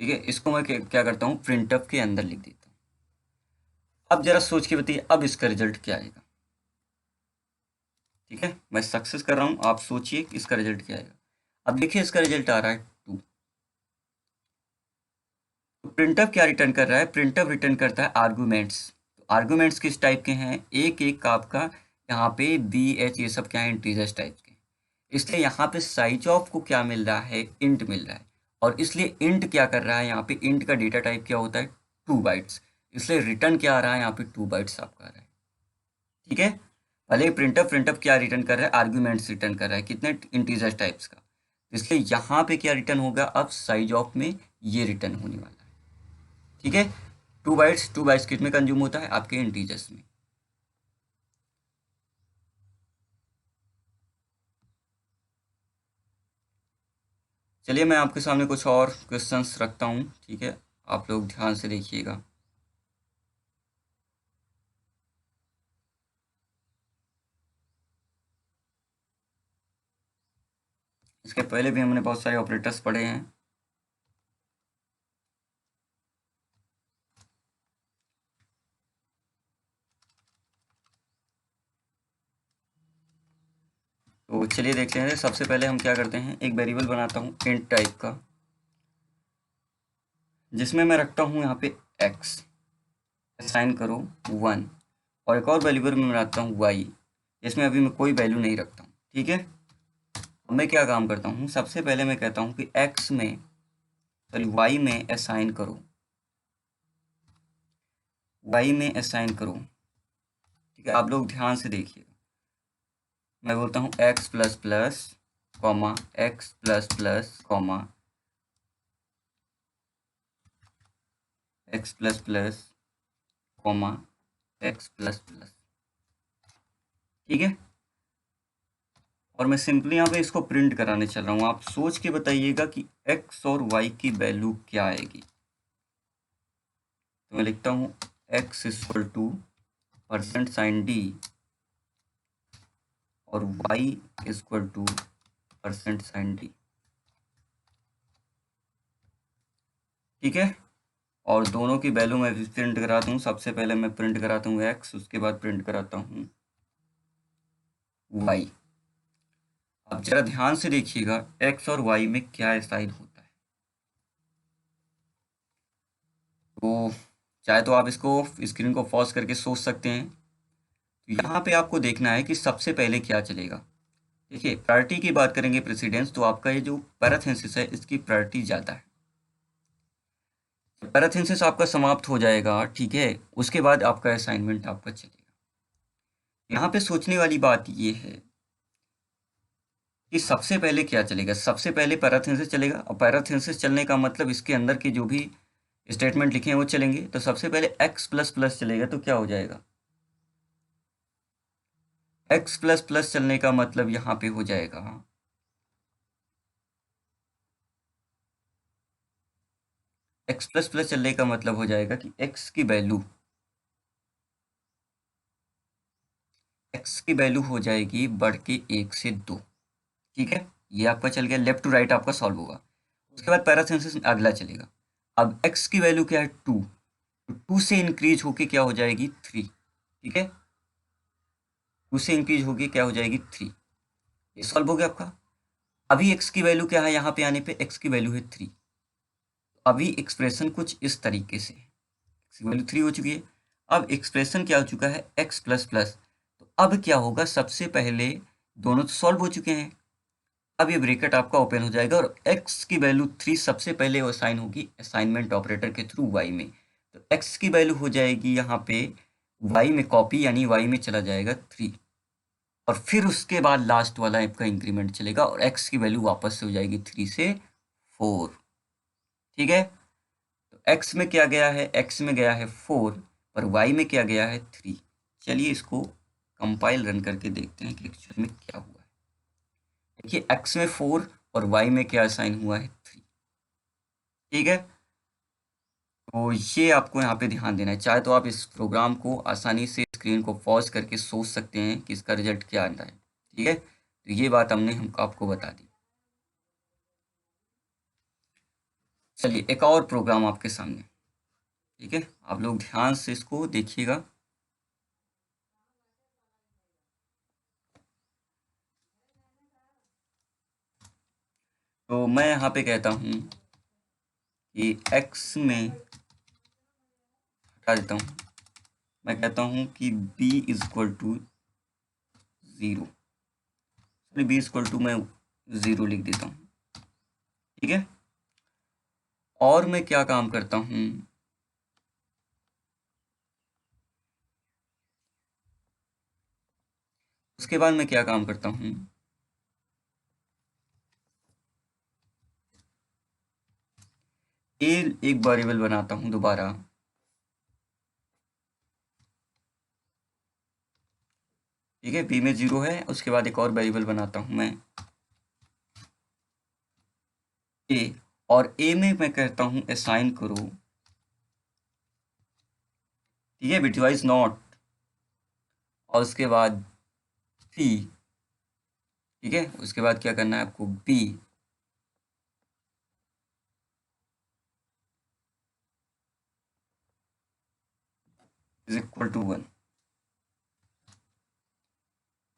ठीक है। इसको मैं क्या करता हूँ, प्रिंटफ के अंदर लिख देता हूँ। अब जरा सोच के बताइए अब इसका रिजल्ट क्या आएगा, ठीक है। मैं सक्सेस कर रहा हूँ, आप सोचिए कि इसका रिजल्ट क्या आएगा। अब देखिए इसका रिजल्ट आ रहा है 2। तो प्रिंटफ क्या रिटर्न कर रहा है, प्रिंटफ रिटर्न करता है आर्गूमेंट्स। तो आर्गूमेंट्स किस टाइप के हैं, एक एक का आपका यहाँ पे BH ये सब क्या है, इंटीजर्स टाइप के। इसलिए यहाँ पे साइज ऑफ को क्या मिल रहा है, इंट मिल रहा है। और इसलिए इंट क्या कर रहा है, यहाँ पे इंट का डेटा टाइप क्या होता है 2 बाइट्स। इसलिए रिटर्न क्या आ रहा है, यहाँ पे 2 बाइट्स आपका आ रहा है, ठीक है। भले ही प्रिंटफ क्या रिटर्न कर रहा है, आर्ग्यूमेंट्स रिटर्न कर रहा है, कितने इंटीजर टाइप्स का। इसलिए यहाँ पे क्या रिटर्न होगा, अब साइज ऑफ में ये रिटर्न होने वाला है, ठीक है। 2 बाइट्स किस में कंज्यूम होता है, आपके इंटीजर्स में। चलिए मैं आपके सामने कुछ और क्वेश्चंस रखता हूँ, ठीक है, आप लोग ध्यान से देखिएगा। इसके पहले भी हमने बहुत सारे ऑपरेटर्स पढ़े हैं। तो चलिए देखते हैं। सबसे पहले हम क्या करते हैं, एक वेरिएबल बनाता हूँ इंट टाइप का, जिसमें मैं रखता हूँ यहाँ पे x, असाइन करो 1, और एक और वेरिएबल में बनाता हूँ y, इसमें अभी मैं कोई वैल्यू नहीं रखता हूँ, ठीक है। अब मैं क्या काम करता हूँ, सबसे पहले मैं कहता हूँ कि x में सॉरी y में असाइन करो, y में असाइन करो, ठीक है। आप लोग ध्यान से देखिए, मैं बोलता हूँ x plus plus comma x plus plus comma x plus plus comma x plus plus, ठीक है। और मैं सिंपली यहाँ पे इसको प्रिंट कराने चल रहा हूँ। आप सोच के बताइएगा कि x और y की वैल्यू क्या आएगी। तो मैं लिखता हूँ x equal to percent sign d और y equal to percent sign d। ठीक है, और दोनों की वैल्यू मैं प्रिंट कराता हूँ। सबसे पहले मैं प्रिंट कराता हूँ x, उसके बाद प्रिंट कराता हूँ y। अब जरा ध्यान से देखिएगा x और y में क्या साइन होता है। तो चाहे तो आप इसको स्क्रीन को पॉज करके सोच सकते हैं। तो यहाँ पे आपको देखना है कि सबसे पहले क्या चलेगा। देखिए, प्रायोरिटी की बात करेंगे, प्रेसिडेंस, तो आपका ये जो पैराथेसिस है इसकी प्रायोरिटी ज़्यादा है। पैराथेसिस आपका समाप्त हो जाएगा, ठीक है, उसके बाद आपका असाइनमेंट आपका चलेगा। यहाँ पे सोचने वाली बात ये है कि सबसे पहले क्या चलेगा। सबसे पहले पैराथेसिस चलेगा, और पैराथेसिस चलने का मतलब इसके अंदर के जो भी स्टेटमेंट लिखे हैं वो चलेंगे। तो सबसे पहले x प्लस प्लस चलेगा, तो क्या हो जाएगा, x प्लस प्लस चलने का मतलब यहाँ पे हो जाएगा x प्लस प्लस चलने का मतलब हो जाएगा कि x की वैल्यू हो जाएगी बढ़ के 1 से 2। ठीक है, ये आपका चल गया, लेफ्ट टू राइट आपका सॉल्व होगा। उसके बाद पैराथेसिस अगला चलेगा। अब x की वैल्यू क्या है 2, तो 2 से इंक्रीज होके क्या हो जाएगी 3। ठीक है, 2 से इंक्रीज होके क्या हो जाएगी 3। ये सॉल्व हो गया आपका। अभी x की वैल्यू क्या है, यहाँ पे आने पे x की वैल्यू है 3। अभी एक्सप्रेशन कुछ इस तरीके से है, x की वैल्यू 3 हो चुकी है। अब एक्सप्रेशन क्या हो चुका है x प्लस प्लस। तो अब क्या होगा, सबसे पहले दोनों तो सॉल्व हो चुके हैं। अब ये ब्रैकेट आपका ओपन हो जाएगा और x की वैल्यू 3 सबसे पहले वो साइन होगी असाइनमेंट ऑपरेटर के थ्रू y में। तो x की वैल्यू हो जाएगी यहाँ पे y में कॉपी, यानी y में चला जाएगा 3, और फिर उसके बाद लास्ट वाला आपका इंक्रीमेंट चलेगा और x की वैल्यू वापस से हो जाएगी 3 से 4। ठीक है, तो x में क्या गया है, x में गया है 4, पर y में क्या गया है 3। चलिए इसको कंपाइल रन करके देखते हैं कि एक्चुअल में क्या हुआ है। देखिए, x में 4 और y में क्या साइन हुआ है 3। ठीक है, तो ये आपको यहाँ पे ध्यान देना है। चाहे तो आप इस प्रोग्राम को आसानी से स्क्रीन को पॉज करके सोच सकते हैं कि इसका रिजल्ट क्या आता है। ठीक है, तो ये बात हमने आपको बता दी। चलिए एक और प्रोग्राम आपके सामने। ठीक है, आप लोग ध्यान से इसको देखिएगा। तो मैं यहाँ पे कहता हूँ कि x में हटा देता हूँ, मैं कहता हूँ कि b is equal to 0, b is equal to मैं 0 लिख देता हूँ। ठीक है, और मैं क्या काम करता हूँ, उसके बाद मैं क्या काम करता हूँ, एक वेरिएबल बनाता हूँ दोबारा। ठीक है, बी में 0 है, उसके बाद एक और वेरिएबल बनाता हूँ मैं ए, और ए में मैं कहता हूँ असाइन करो, ठीक है, बिटवाइज नॉट, और उसके बाद सी। ठीक है, उसके बाद क्या करना है आपको, b is equal to 1,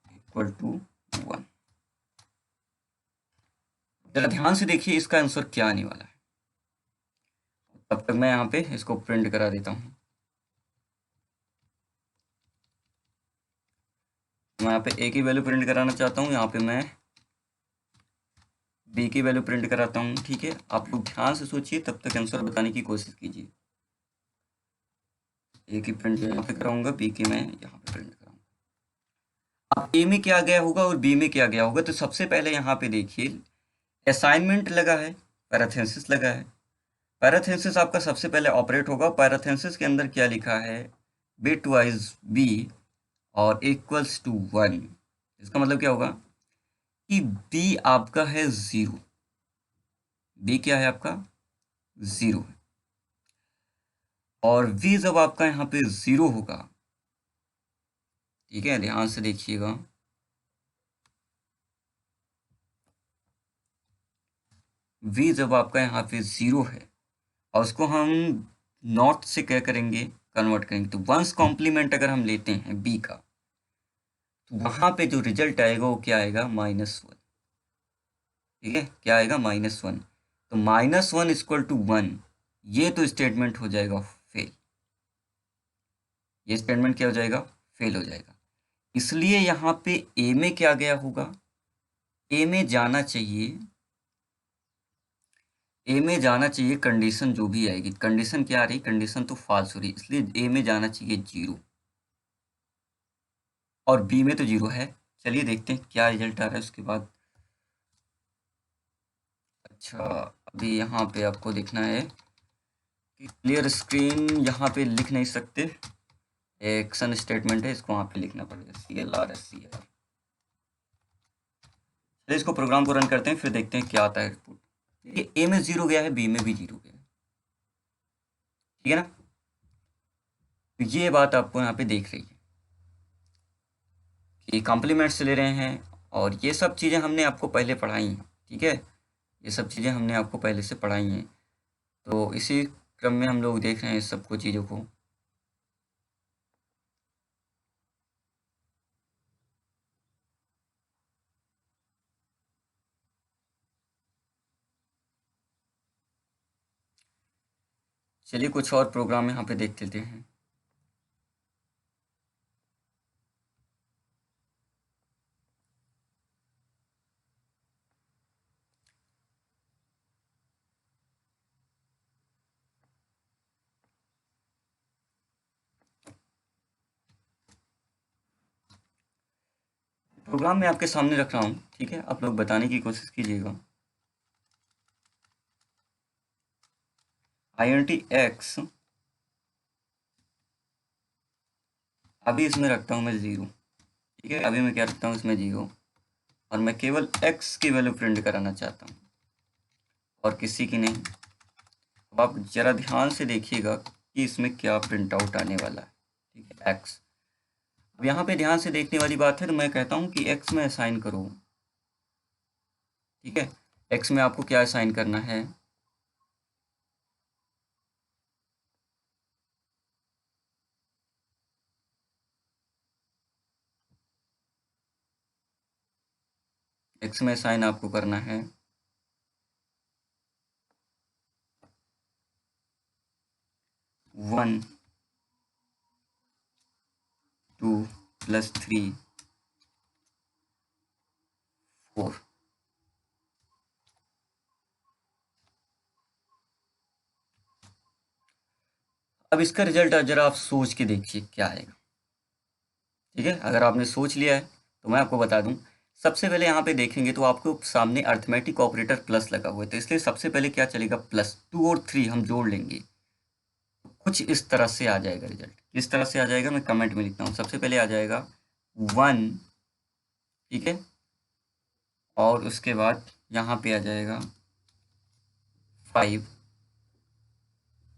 equal to 1। जरा ध्यान से देखिए इसका आंसर क्या आने वाला है। तब तक मैं यहाँ पे इसको प्रिंट करा देता हूँ। मैं यहाँ पे ए की वैल्यू प्रिंट कराना चाहता हूँ, यहाँ पे मैं बी की वैल्यू प्रिंट कराता हूँ। ठीक है, आप लोग ध्यान से सोचिए, तब तक आंसर बताने की कोशिश कीजिए। ए की प्रिंट यहाँ पे कराऊंगा, बी की मैं यहाँ पे प्रिंट कराऊंगा। अब ए में क्या गया होगा और बी में क्या गया होगा, तो सबसे पहले यहाँ पे देखिए असाइनमेंट लगा है, पैराथेसिस लगा है। पैराथेसिस आपका सबसे पहले ऑपरेट होगा। पैराथेसिस के अंदर क्या लिखा है, बिट वाइज बी और इक्वल्स टू 1। इसका मतलब क्या होगा, कि बी आपका है 0, बी क्या है आपका 0 है, और वी जब आपका यहाँ पे 0 होगा, ठीक है, ध्यान से देखिएगा, वी जब आपका यहाँ पे 0 है और उसको हम नॉट से क्या करेंगे, कन्वर्ट करेंगे, तो वंस कॉम्प्लीमेंट अगर हम लेते हैं बी का, तो वहां पे जो रिजल्ट आएगा वो क्या आएगा, -1, ठीक है, क्या आएगा, -1, तो -1 इक्वल टू 1, ये तो स्टेटमेंट हो जाएगा फेल, ये स्टेटमेंट क्या हो जाएगा, फेल हो जाएगा। इसलिए यहाँ पे ए में क्या गया होगा, ए में जाना चाहिए, ए में जाना चाहिए कंडीशन जो भी आएगी, कंडीशन क्या आ रही, कंडीशन तो फॉल्स हो रही, इसलिए ए में जाना चाहिए 0, और बी में तो 0 है। चलिए देखते हैं क्या रिजल्ट आ रहा है उसके बाद। अच्छा, अभी यहाँ पे आपको देखना है कि क्लियर स्क्रीन यहाँ पे लिख नहीं सकते, एक्शन स्टेटमेंट है, इसको वहाँ पे लिखना पड़ेगा, CLRSCR। चलिए इसको प्रोग्राम को रन करते हैं, फिर देखते हैं क्या आता है रिपोर्ट। देखिए ए में 0 गया है, बी में भी 0 गया है, ठीक है ना, तो ये बात आपको यहाँ पे देख रही है कि कॉम्प्लीमेंट्स ले रहे हैं, और ये सब चीज़ें हमने आपको पहले पढ़ाई हैं, ठीक है, ये सब चीज़ें हमने आपको पहले से पढ़ाई हैं, तो इसी क्रम में हम लोग देख रहे हैं इस सबको चीज़ों को। चलिए कुछ और प्रोग्राम यहाँ पे देख लेते हैं। प्रोग्राम मैं आपके सामने रख रहा हूँ, ठीक है, आप लोग बताने की कोशिश कीजिएगा। INT-X, अभी इसमें रखता हूँ मैं 0, ठीक है, अभी मैं क्या रखता हूँ इसमें 0, और मैं केवल x की वैल्यू प्रिंट कराना चाहता हूँ और किसी की नहीं। अब आप जरा ध्यान से देखिएगा कि इसमें क्या प्रिंट आउट आने वाला है, ठीक है, x। अब यहाँ पे ध्यान से देखने वाली बात है, तो मैं कहता हूँ कि x में असाइन करो, ठीक है, x में आपको क्या असाइन करना है, x में असाइन आपको करना है 1 2 + 3 4। अब इसका रिजल्ट जरा आप सोच के देखिए क्या आएगा, ठीक है, अगर आपने सोच लिया है तो मैं आपको बता दूं, सबसे पहले यहाँ पे देखेंगे तो आपको सामने अर्थमेटिक ऑपरेटर प्लस लगा हुआ है, तो इसलिए सबसे पहले क्या चलेगा, +2 और 3 हम जोड़ लेंगे, तो कुछ इस तरह से आ जाएगा रिजल्ट। किस तरह से आ जाएगा, मैं कमेंट में लिखता हूँ, सबसे पहले आ जाएगा 1, ठीक है, और उसके बाद यहाँ पे आ जाएगा 5,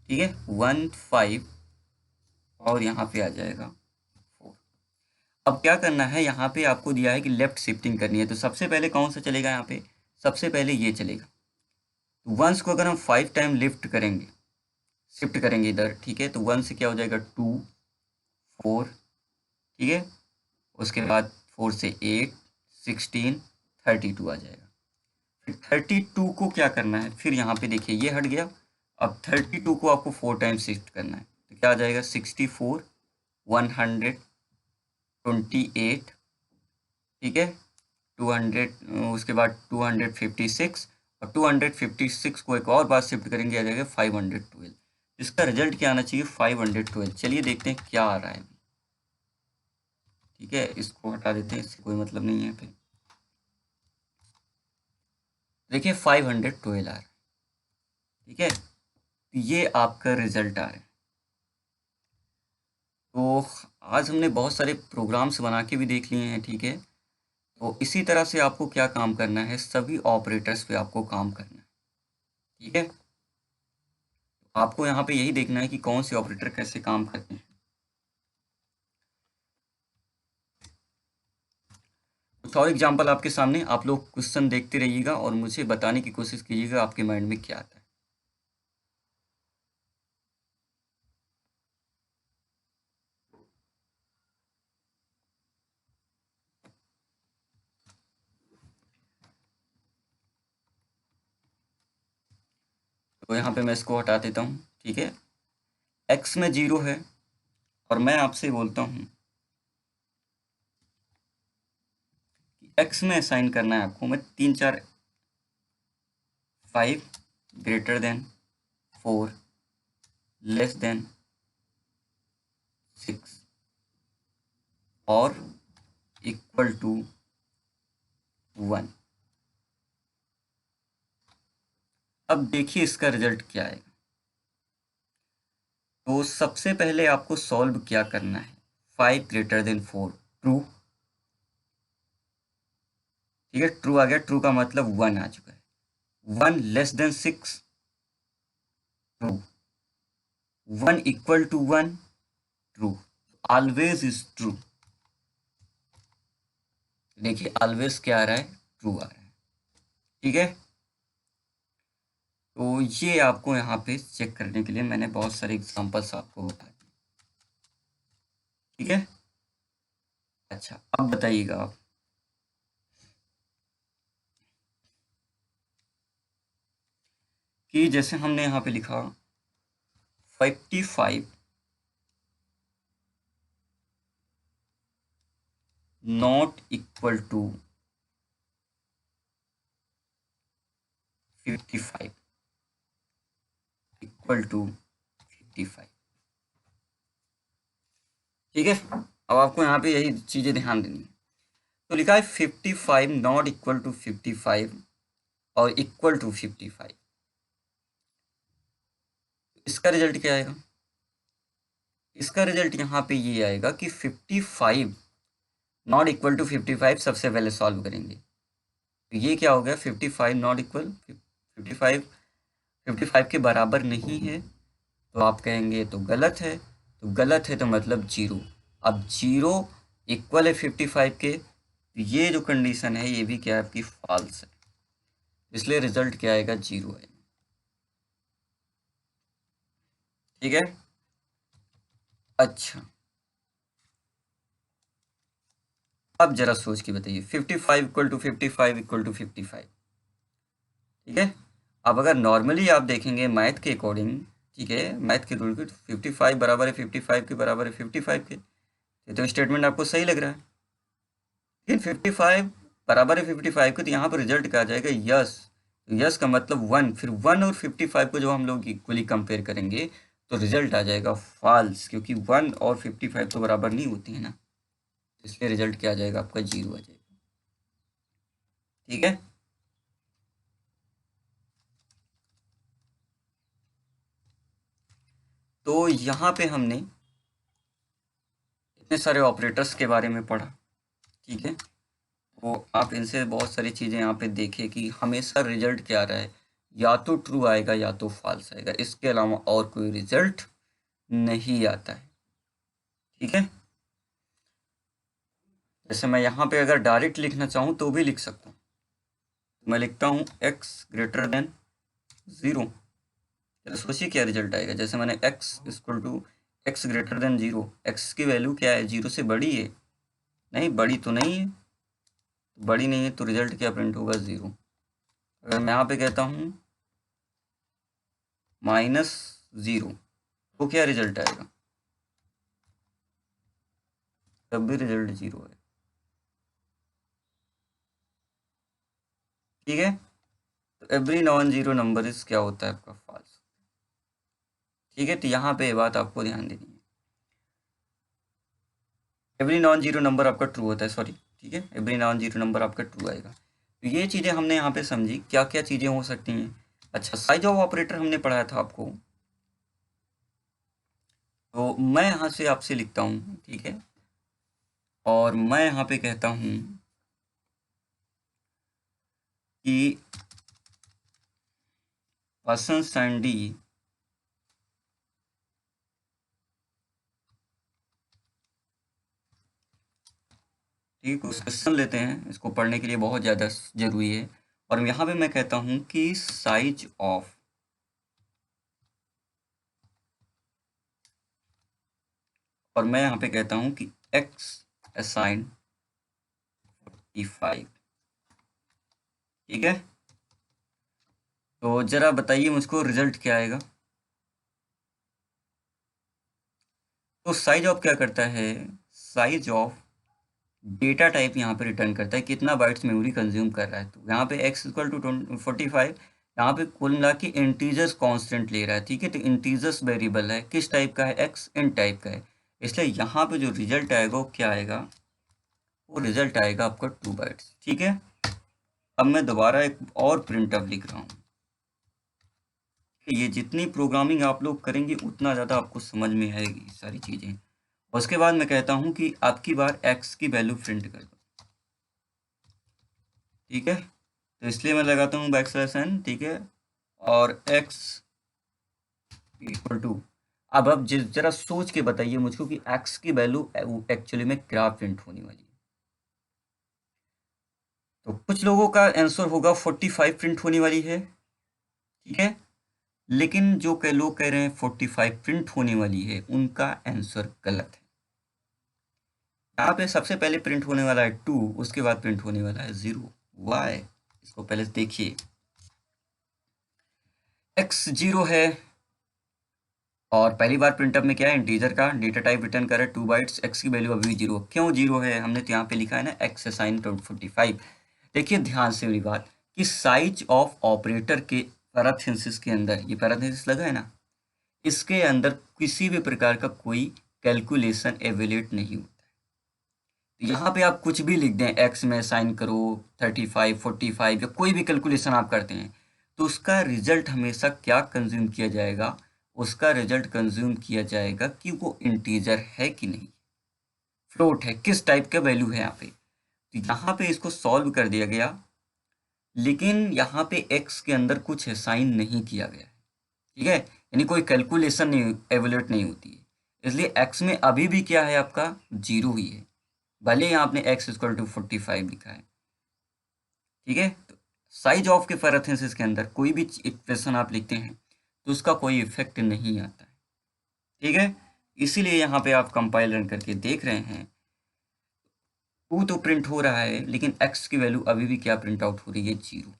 ठीक है, 1 5, और यहाँ पे आ जाएगा 4। अब क्या करना है, यहाँ पे आपको दिया है कि लेफ्ट शिफ्टिंग करनी है, तो सबसे पहले कौन सा चलेगा, यहाँ पे सबसे पहले ये चलेगा। वंस को अगर हम 5 टाइम लिफ्ट करेंगे, शिफ्ट करेंगे इधर, ठीक है, तो 1 से क्या हो जाएगा 2 4, ठीक है, उसके बाद 4 से 8 16 32 आ जाएगा। फिर 32 को क्या करना है, फिर यहाँ पे देखिए ये हट गया, अब 32 को आपको 4 टाइम शिफ्ट करना है, तो क्या आ जाएगा 64 128, ठीक है, 200, उसके बाद 256, और 256 को एक और बार शिफ्ट करेंगे, आ जाएगा 512। इसका रिजल्ट क्या आना चाहिए, 512। चलिए देखते हैं क्या आ रहा है, ठीक है, इसको हटा देते हैं, इससे कोई मतलब नहीं है। फिर देखिए 512 आ रहा है, ठीक है, तो ये आपका रिजल्ट आ रहा है। तो आज हमने बहुत सारे प्रोग्राम्स बना के भी देख लिए हैं, ठीक है, तो इसी तरह से आपको क्या काम करना है, सभी ऑपरेटर्स पे आपको काम करना है, ठीक है। आपको यहाँ पे यही देखना है कि कौन से ऑपरेटर कैसे काम करते हैं। कुछ और एग्जाम्पल आपके सामने, आप लोग क्वेश्चन देखते रहिएगा और मुझे बताने की कोशिश कीजिएगा आपके माइंड में क्या आता है। तो यहाँ पे मैं इसको हटा देता हूँ, ठीक है। एक्स में 0 है और मैं आपसे बोलता हूँ कि एक्स में असाइन करना है आपको, मैं 3 4 5 ग्रेटर देन 4 लेस देन 6 और इक्वल टू 1। अब देखिए इसका रिजल्ट क्या है। तो सबसे पहले आपको सॉल्व क्या करना है, 5 ग्रेटर देन 4 ट्रू, ठीक है, ट्रू आ गया, ट्रू का मतलब 1 आ चुका है। 1 less than 6 true, 1 equal to 1 true, always is true. देखिए ऑलवेज क्या आ रहा है, ट्रू आ रहा है, ठीक है। तो ये आपको यहाँ पे चेक करने के लिए मैंने बहुत सारे एग्जांपल्स आपको बता दिए, ठीक है। अच्छा अब बताइएगा आप, कि जैसे हमने यहाँ पे लिखा 55 not equal to 55 equal to 55, ठीक है। अब आपको यहाँ पे यही चीज़ें ध्यान देनी है। तो लिखा है 55 नॉट इक्वल टू 55 और इक्वल टू 55, इसका रिजल्ट क्या आएगा, इसका रिजल्ट यहाँ पे ये आएगा कि 55 नॉट इक्वल टू 55 सबसे पहले सॉल्व करेंगे। तो ये क्या हो गया, 55 नॉट इक्वल 55 के बराबर नहीं है, तो आप कहेंगे तो गलत है, तो गलत है तो मतलब 0। अब 0 इक्वल है 55 के, तो ये जो कंडीशन है ये भी क्या है आपकी फॉल्स है, इसलिए रिजल्ट क्या आएगा, 0 है, ठीक है। अच्छा अब जरा सोच के बताइए, 55 इक्वल टू 55 इक्वल टू 55, ठीक है। अब अगर नॉर्मली आप देखेंगे मैथ के अकॉर्डिंग, ठीक है, मैथ के रूल के, तो 55 बराबर है 55 के बराबर है 55 के, ये तो स्टेटमेंट आपको सही लग रहा है। लेकिन 55 बराबर है 55 के, तो यहाँ पर रिजल्ट क्या आ जाएगा, यस। तो यस का मतलब 1, फिर 1 और 55 को जब हम लोग इक्वली कंपेयर करेंगे तो रिजल्ट आ जाएगा फॉल्स, क्योंकि 1 और 55 तो बराबर नहीं होती है ना, इसलिए रिजल्ट क्या आ जाएगा आपका, 0 आ जाएगा, ठीक है। तो यहाँ पे हमने इतने सारे ऑपरेटर्स के बारे में पढ़ा, ठीक है। तो आप इनसे बहुत सारी चीज़ें यहाँ पे देखें कि हमेशा रिजल्ट क्या आ रहा है, या तो ट्रू आएगा या तो फॉल्स आएगा, इसके अलावा और कोई रिजल्ट नहीं आता है, ठीक है। जैसे मैं यहाँ पे अगर डायरेक्ट लिखना चाहूँ तो भी लिख सकता हूँ, मैं लिखता हूँ x ग्रेटर देन 0, चलो सोचिए क्या रिजल्ट आएगा। जैसे मैंने x equal to x greater than 0, x की वैल्यू क्या है, 0 से बड़ी है, नहीं बड़ी तो नहीं है, बड़ी नहीं है तो रिजल्ट क्या प्रिंट होगा, 0। अगर मैं यहाँ पे कहता हूँ -0, तो क्या रिजल्ट आएगा, तब भी रिजल्ट 0 है, ठीक है। तो every non zero number is क्या होता है आपका, फॉल्स, ठीक है। तो यहाँ पे ये बात आपको ध्यान देनी है, एवरी नॉन जीरो नंबर आपका ट्रू होता है, सॉरी, ठीक है, एवरी नॉन जीरो नंबर आपका ट्रू आएगा। तो ये चीज़ें हमने यहाँ पे समझी, क्या क्या चीज़ें हो सकती हैं। अच्छा साइज ऑफ ऑपरेटर हमने पढ़ाया था आपको, तो मैं यहाँ से आपसे लिखता हूँ, ठीक है, और मैं यहाँ पे कहता हूँ कि पर्सन साइन डी ठीक, कुछ क्वेश्चन लेते हैं, इसको पढ़ने के लिए बहुत ज़्यादा जरूरी है। और यहाँ पे मैं कहता हूँ कि साइज ऑफ और मैं यहाँ पे कहता हूँ कि x असाइन 45, ठीक है। तो जरा बताइए मुझको रिजल्ट क्या आएगा। तो साइज ऑफ क्या करता है, साइज ऑफ डेटा टाइप यहाँ पे रिटर्न करता है, कितना बाइट्स मेमोरी कंज्यूम कर रहा है। तो यहाँ पे x इक्वल टू 45, यहाँ पे कुल मिला के इंटीजर्स कांस्टेंट ले रहा है, ठीक है। तो इंटीजर्स वेरिएबल है, किस टाइप का है, x इंट टाइप का है, इसलिए यहाँ पे जो रिजल्ट आएगा वो क्या आएगा, वो रिजल्ट आएगा आपका 2 बाइट्स, ठीक है। अब मैं दोबारा एक और प्रिंट अब लिख रहा हूँ। ये जितनी प्रोग्रामिंग आप लोग करेंगे उतना ज़्यादा आपको समझ में आएगी सारी चीज़ें। उसके बाद मैं कहता हूँ कि आपकी बार x की वैल्यू प्रिंट कर दो, ठीक है। तो इसलिए मैं लगाता हूँ बैकस्लैश n, ठीक है, और x इक्वल टू, अब जरा सोच के बताइए मुझको कि x की वैल्यू एक्चुअली में क्या प्रिंट होने वाली है। तो कुछ लोगों का आंसर होगा 45 प्रिंट होने वाली है, ठीक है। लेकिन जो लोग कह रहे हैं 45 प्रिंट होने वाली है, उनका आंसर गलत है। यहाँ पे सबसे पहले प्रिंट होने वाला है 2, उसके बाद प्रिंट होने वाला है 0। वाई, इसको पहले देखिए। x 0 है और पहली बार प्रिंटअप में क्या है, इंटीजर का डेटा टाइप रिटर्न कर रहा है 2 बाइट्स, x की वैल्यू अभी 0। क्यों 0 है, हमने तो यहाँ पे लिखा है ना x असाइन 45। देखिए ध्यान से मेरी बात कि साइज ऑफ ऑपरेटर के पैरेंथेसिस के अंदर, ये पैरेंथेसिस लगा है ना, इसके अंदर किसी भी प्रकार का कोई कैलकुलेशन एवेल्यूएट नहीं होता है। यहाँ पे आप कुछ भी लिख दें, x में असाइन करो 35 45 या कोई भी कैलकुलेशन आप करते हैं, तो उसका रिजल्ट हमेशा क्या कंज्यूम किया जाएगा, उसका रिजल्ट कंज्यूम किया जाएगा कि वो इंटीजर है कि नहीं, फ्लोट है, किस टाइप का वैल्यू है यहाँ पे। तो यहाँ पे इसको सॉल्व कर दिया गया, लेकिन यहाँ पे x के अंदर कुछ असाइन नहीं किया गया है, ठीक है। यानी कोई कैलकुलेशन नहीं एवेल्यूएट नहीं होती है, इसलिए x में अभी भी क्या है, आपका 0 ही है, भले ही आपने x इक्वल टू 45 लिखा है, ठीक है। तो साइज ऑफ के पैरेंथेसिस के अंदर कोई भी एक्सप्रेशन आप लिखते हैं तो उसका कोई इफेक्ट नहीं आता है, ठीक है। इसीलिए यहाँ पे आप कंपाइल रन करके देख रहे हैं 2 तो प्रिंट हो रहा है, लेकिन x की वैल्यू अभी भी क्या प्रिंट आउट हो रही है, 0,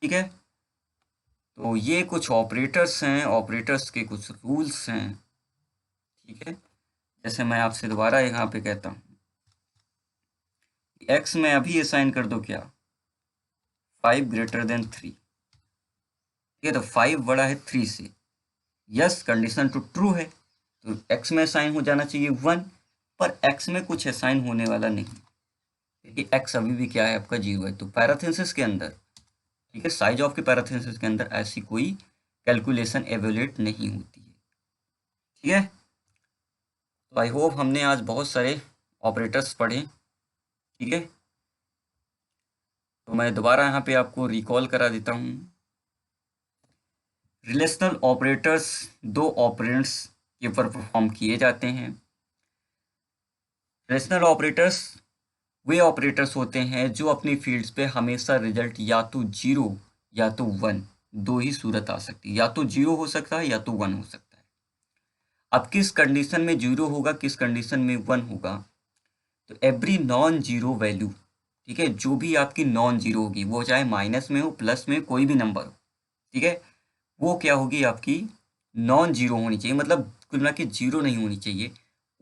ठीक है। तो ये कुछ ऑपरेटर्स हैं, ऑपरेटर्स के कुछ रूल्स हैं, ठीक है। जैसे मैं आपसे दोबारा यहाँ पे कहता हूँ x में अभी असाइन कर दो क्या, 5 ग्रेटर देन 3, ठीक है। तो 5 बड़ा है 3 से, यस कंडीशन तो ट्रू है, तो x में असाइन हो जाना चाहिए 1, पर x में कुछ असाइन होने वाला नहीं, क्योंकि x अभी भी क्या है, आपका 0 है। तो पैरेंथेसिस के अंदर, ठीक है, साइज ऑफ के पैरेंथेसिस के अंदर ऐसी कोई कैलकुलेशन एवेल्यूएट नहीं होती है, ठीक है। तो आई होप हमने आज बहुत सारे ऑपरेटर्स पढ़े, ठीक है। तो मैं दोबारा यहाँ पे आपको रिकॉल करा देता हूँ। रिलेशनल ऑपरेटर्स 2 ऑपरेंड्स के ऊपर परफॉर्म किए जाते हैं। रिलेशनल ऑपरेटर्स वे ऑपरेटर्स होते हैं जो अपनी फील्ड्स पे हमेशा रिजल्ट या तो 0 या तो 1, दो ही सूरत आ सकती है, या तो 0 हो सकता है या तो 1 हो सकता है। अब किस कंडीशन में 0 होगा, किस कंडीशन में 1 होगा, तो एवरी नॉन जीरो वैल्यू, ठीक है, जो भी आपकी नॉन जीरो होगी, वो चाहे माइनस में हो प्लस में कोई भी नंबर हो, ठीक है, वो क्या होगी, आपकी नॉन जीरो होनी चाहिए, मतलब कुल मिला के 0 नहीं होनी चाहिए।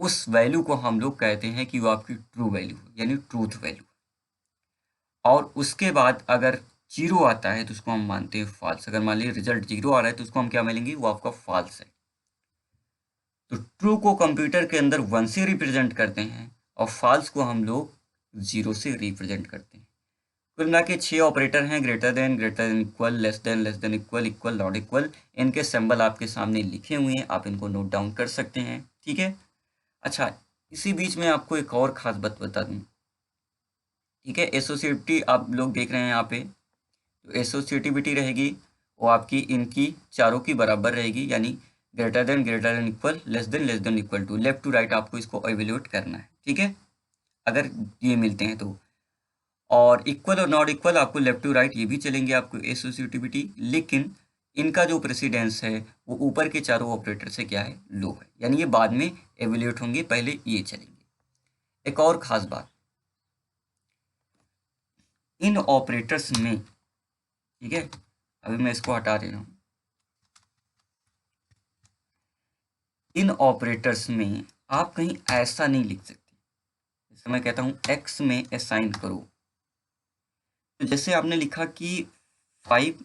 उस वैल्यू को हम लोग कहते हैं कि वो आपकी ट्रू वैल्यू है, यानी ट्रूथ वैल्यू। और उसके बाद अगर 0 आता है तो उसको हम मानते हैं फॉल्स। अगर मान लीजिए रिजल्ट 0 आ रहा है तो उसको हम क्या मानेंगे, वो आपका फॉल्स है। तो ट्रू को कंप्यूटर के अंदर 1 से रिप्रेजेंट करते हैं और फॉल्स को हम लोग 0 से रिप्रेजेंट करते हैं। कुल मिला के 6 ऑपरेटर हैं, greater than equal, less than equal, equal not equal. इनके सिंबल आपके सामने लिखे हुए हैं, आप इनको नोट डाउन कर सकते हैं, ठीक है। अच्छा, इसी बीच में आपको एक और खास बात बता दूं, ठीक है। एसोसिएटिविटी आप लोग देख रहे हैं यहाँ पे, जो एसोसिएटिविटी रहेगी वो आपकी इनकी चारों की बराबर रहेगी, यानी greater than equal, less than equal to, left to right आपको इसको इवेल्यूएट करना है, ठीक है, अगर ये मिलते हैं तो। और इक्वल और नॉट इक्वल आपको लेफ्ट टू राइट ये भी चलेंगे आपको एसोसिएटिविटी, लेकिन इनका जो प्रेसिडेंस है वो ऊपर के चारों ऑपरेटर से क्या है, लो है, यानी ये बाद में एवेल्यूएट होंगे, पहले ये चलेंगे। एक और खास बात, इन ऑपरेटर्स में, ठीक है, अभी मैं इसको हटा रहा हूँ, इन ऑपरेटर्स में आप कहीं ऐसा नहीं लिख सकते, जैसे मैं कहता हूँ x में असाइन करो, तो जैसे आपने लिखा कि 5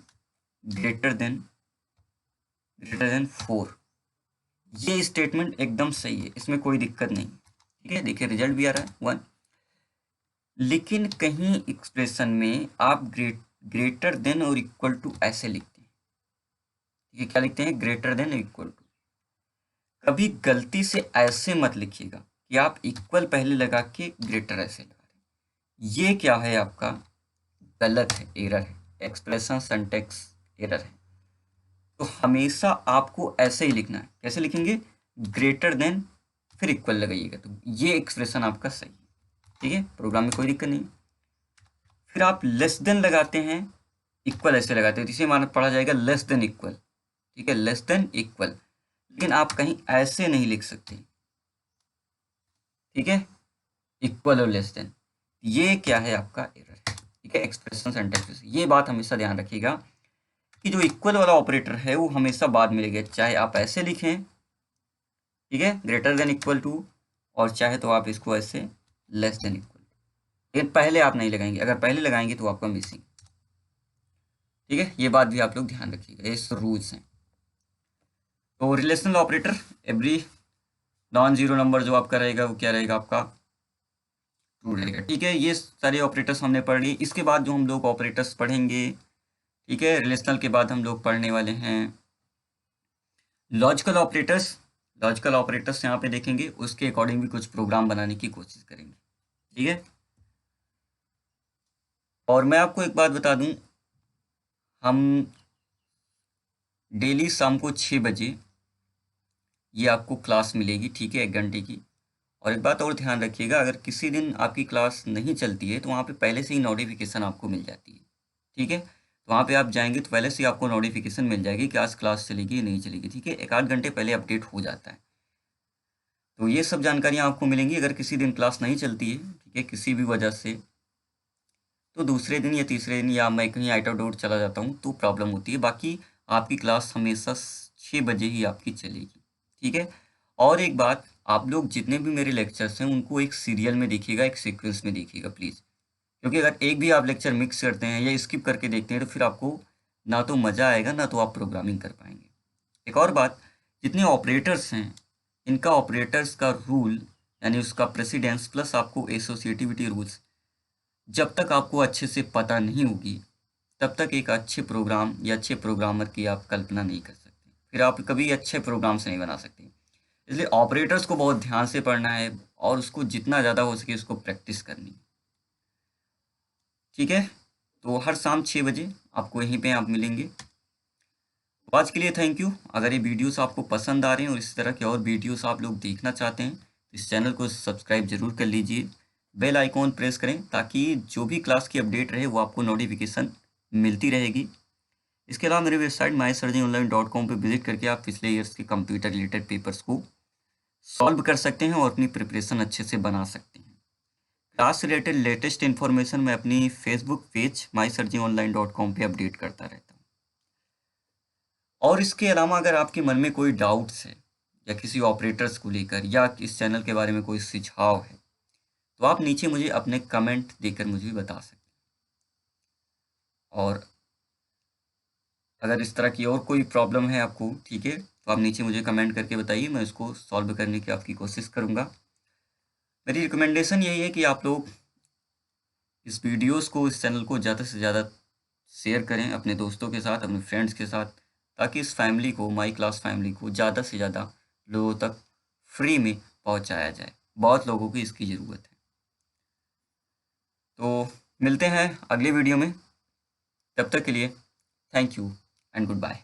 ग्रेटर देन 4, ये स्टेटमेंट एकदम सही है, इसमें कोई दिक्कत नहीं, ठीक है, देखिए रिजल्ट भी आ रहा है 1। लेकिन कहीं एक्सप्रेशन में आप ग्रेटर देन और इक्वल टू ऐसे लिखते हैं, ठीक है, क्या लिखते हैं, ग्रेटर देन और इक्वल टू। कभी गलती से ऐसे मत लिखिएगा कि आप इक्वल पहले लगा के ग्रेटर ऐसे लगा रहे हैं, ये क्या है आपका गलत है, एरर है, एक्सप्रेशन सिंटैक्स एरर है। तो हमेशा आपको ऐसे ही लिखना है, कैसे लिखेंगे, ग्रेटर देन फिर इक्वल लगाइएगा, तो ये एक्सप्रेशन आपका सही है, ठीक है, प्रोग्राम में कोई दिक्कत नहीं। फिर आप लेस देन लगाते हैं, इक्वल ऐसे लगाते हैं, तो इसे माना पढ़ा जाएगा लेस देन इक्वल, ठीक है, लेस देन इक्वल, लेकिन आप कहीं ऐसे नहीं लिख सकते, ठीक है, इक्वल और लेस देन, ये क्या है आपका एरर है, ठीक है, एक्सप्रेशन सिंटैक्स। ये बात हमेशा ध्यान रखिएगा कि जो इक्वल वाला ऑपरेटर है वो हमेशा बाद में लगेगा, चाहे आप ऐसे लिखें, ठीक है, ग्रेटर देन इक्वल टू, और चाहे तो आप इसको ऐसे लेस देन इक्वल, लेकिन पहले आप नहीं लगाएंगे, अगर पहले लगाएंगे तो आपका मिसिंग, ठीक है, ये बात भी आप लोग ध्यान रखिएगा, ये रूल्स हैं। तो relational operator, every non zero number जो आपका रहेगा वो क्या रहेगा, आपका ट्रू रहेगा, ठीक है। ये सारे ऑपरेटर्स हमने पढ़ लिए। इसके बाद जो हम लोग ऑपरेटर्स पढ़ेंगे, ठीक है, रिलेशनल के बाद हम लोग पढ़ने वाले हैं लॉजिकल ऑपरेटर्स। लॉजिकल ऑपरेटर्स यहाँ पे देखेंगे, उसके अकॉर्डिंग भी कुछ प्रोग्राम बनाने की कोशिश करेंगे, ठीक है। और मैं आपको एक बात बता दूं, हम डेली शाम को 6 बजे ये आपको क्लास मिलेगी, ठीक है, 1 घंटे की। और एक बात और ध्यान रखिएगा, अगर किसी दिन आपकी क्लास नहीं चलती है तो वहाँ पे पहले से ही नोटिफिकेशन आपको मिल जाती है, ठीक है, तो वहाँ पे आप जाएंगे तो पहले से ही आपको नोटिफिकेशन मिल जाएगी कि आज क्लास चलेगी या नहीं चलेगी, ठीक है, 1 आध घंटे पहले अपडेट हो जाता है। तो ये सब जानकारियाँ आपको मिलेंगी। अगर किसी दिन क्लास नहीं चलती है, ठीक है, किसी भी वजह से, तो दूसरे दिन या तीसरे दिन या मैं कहीं आउट ऑफ डोर चला जाता हूँ तो प्रॉब्लम होती है। बाकी आपकी क्लास हमेशा 6 बजे ही आपकी चलेगी, ठीक है। और एक बात, आप लोग जितने भी मेरे लेक्चर्स हैं उनको एक सीरियल में देखिएगा, एक सीक्वेंस में देखिएगा प्लीज़, क्योंकि अगर एक भी आप लेक्चर मिक्स करते हैं या स्किप करके देखते हैं तो फिर आपको ना तो मज़ा आएगा ना तो आप प्रोग्रामिंग कर पाएंगे। एक और बात, जितने ऑपरेटर्स हैं इनका ऑपरेटर्स का रूल, यानी उसका प्रेसिडेंस प्लस आपको एसोसिएटिविटी रूल्स, जब तक आपको अच्छे से पता नहीं होगी तब तक एक अच्छे प्रोग्राम या अच्छे प्रोग्रामर की आप कल्पना नहीं कर सकते, फिर आप कभी अच्छे प्रोग्राम्स नहीं बना सकते। इसलिए ऑपरेटर्स को बहुत ध्यान से पढ़ना है और उसको जितना ज़्यादा हो सके उसको प्रैक्टिस करनी है, ठीक है। तो हर शाम 6 बजे आपको यहीं पे आप मिलेंगे। तो आज के लिए थैंक यू। अगर ये वीडियोस आपको पसंद आ रहे हैं और इस तरह के और वीडियोस आप लोग देखना चाहते हैं तो इस चैनल को सब्सक्राइब जरूर कर लीजिए, बेल आइकॉन प्रेस करें ताकि जो भी क्लास की अपडेट रहे वो आपको नोटिफिकेशन मिलती रहेगी। इसके अलावा मेरी वेबसाइट mysurgeonline.com पे विजिट करके आप पिछले ईयर्स के कंप्यूटर रिलेटेड पेपर्स को सॉल्व कर सकते हैं और अपनी प्रिपरेशन अच्छे से बना सकते हैं। क्लास रिलेटेड लेटेस्ट इन्फॉर्मेशन मैं अपनी फेसबुक पेज mysurgeonline.com पे अपडेट करता रहता हूँ। और इसके अलावा अगर आपके मन में कोई डाउट्स है या किसी ऑपरेटर्स को लेकर या इस चैनल के बारे में कोई सुझाव है तो आप नीचे मुझे अपने कमेंट देकर मुझे बता सकते हैं। और अगर इस तरह की और कोई प्रॉब्लम है आपको, ठीक है, तो आप नीचे मुझे कमेंट करके बताइए, मैं उसको सॉल्व करने की आपकी कोशिश करूँगा। मेरी रिकमेंडेशन यही है कि आप लोग इस वीडियोस को, इस चैनल को ज़्यादा से ज़्यादा शेयर करें अपने दोस्तों के साथ, अपने फ्रेंड्स के साथ, ताकि इस फैमिली को, माई क्लास फैमिली को ज़्यादा से ज़्यादा लोगों तक फ्री में पहुंचाया जाए। बहुत लोगों की इसकी ज़रूरत है। तो मिलते हैं अगले वीडियो में। तब तक के लिए thank you and good bye.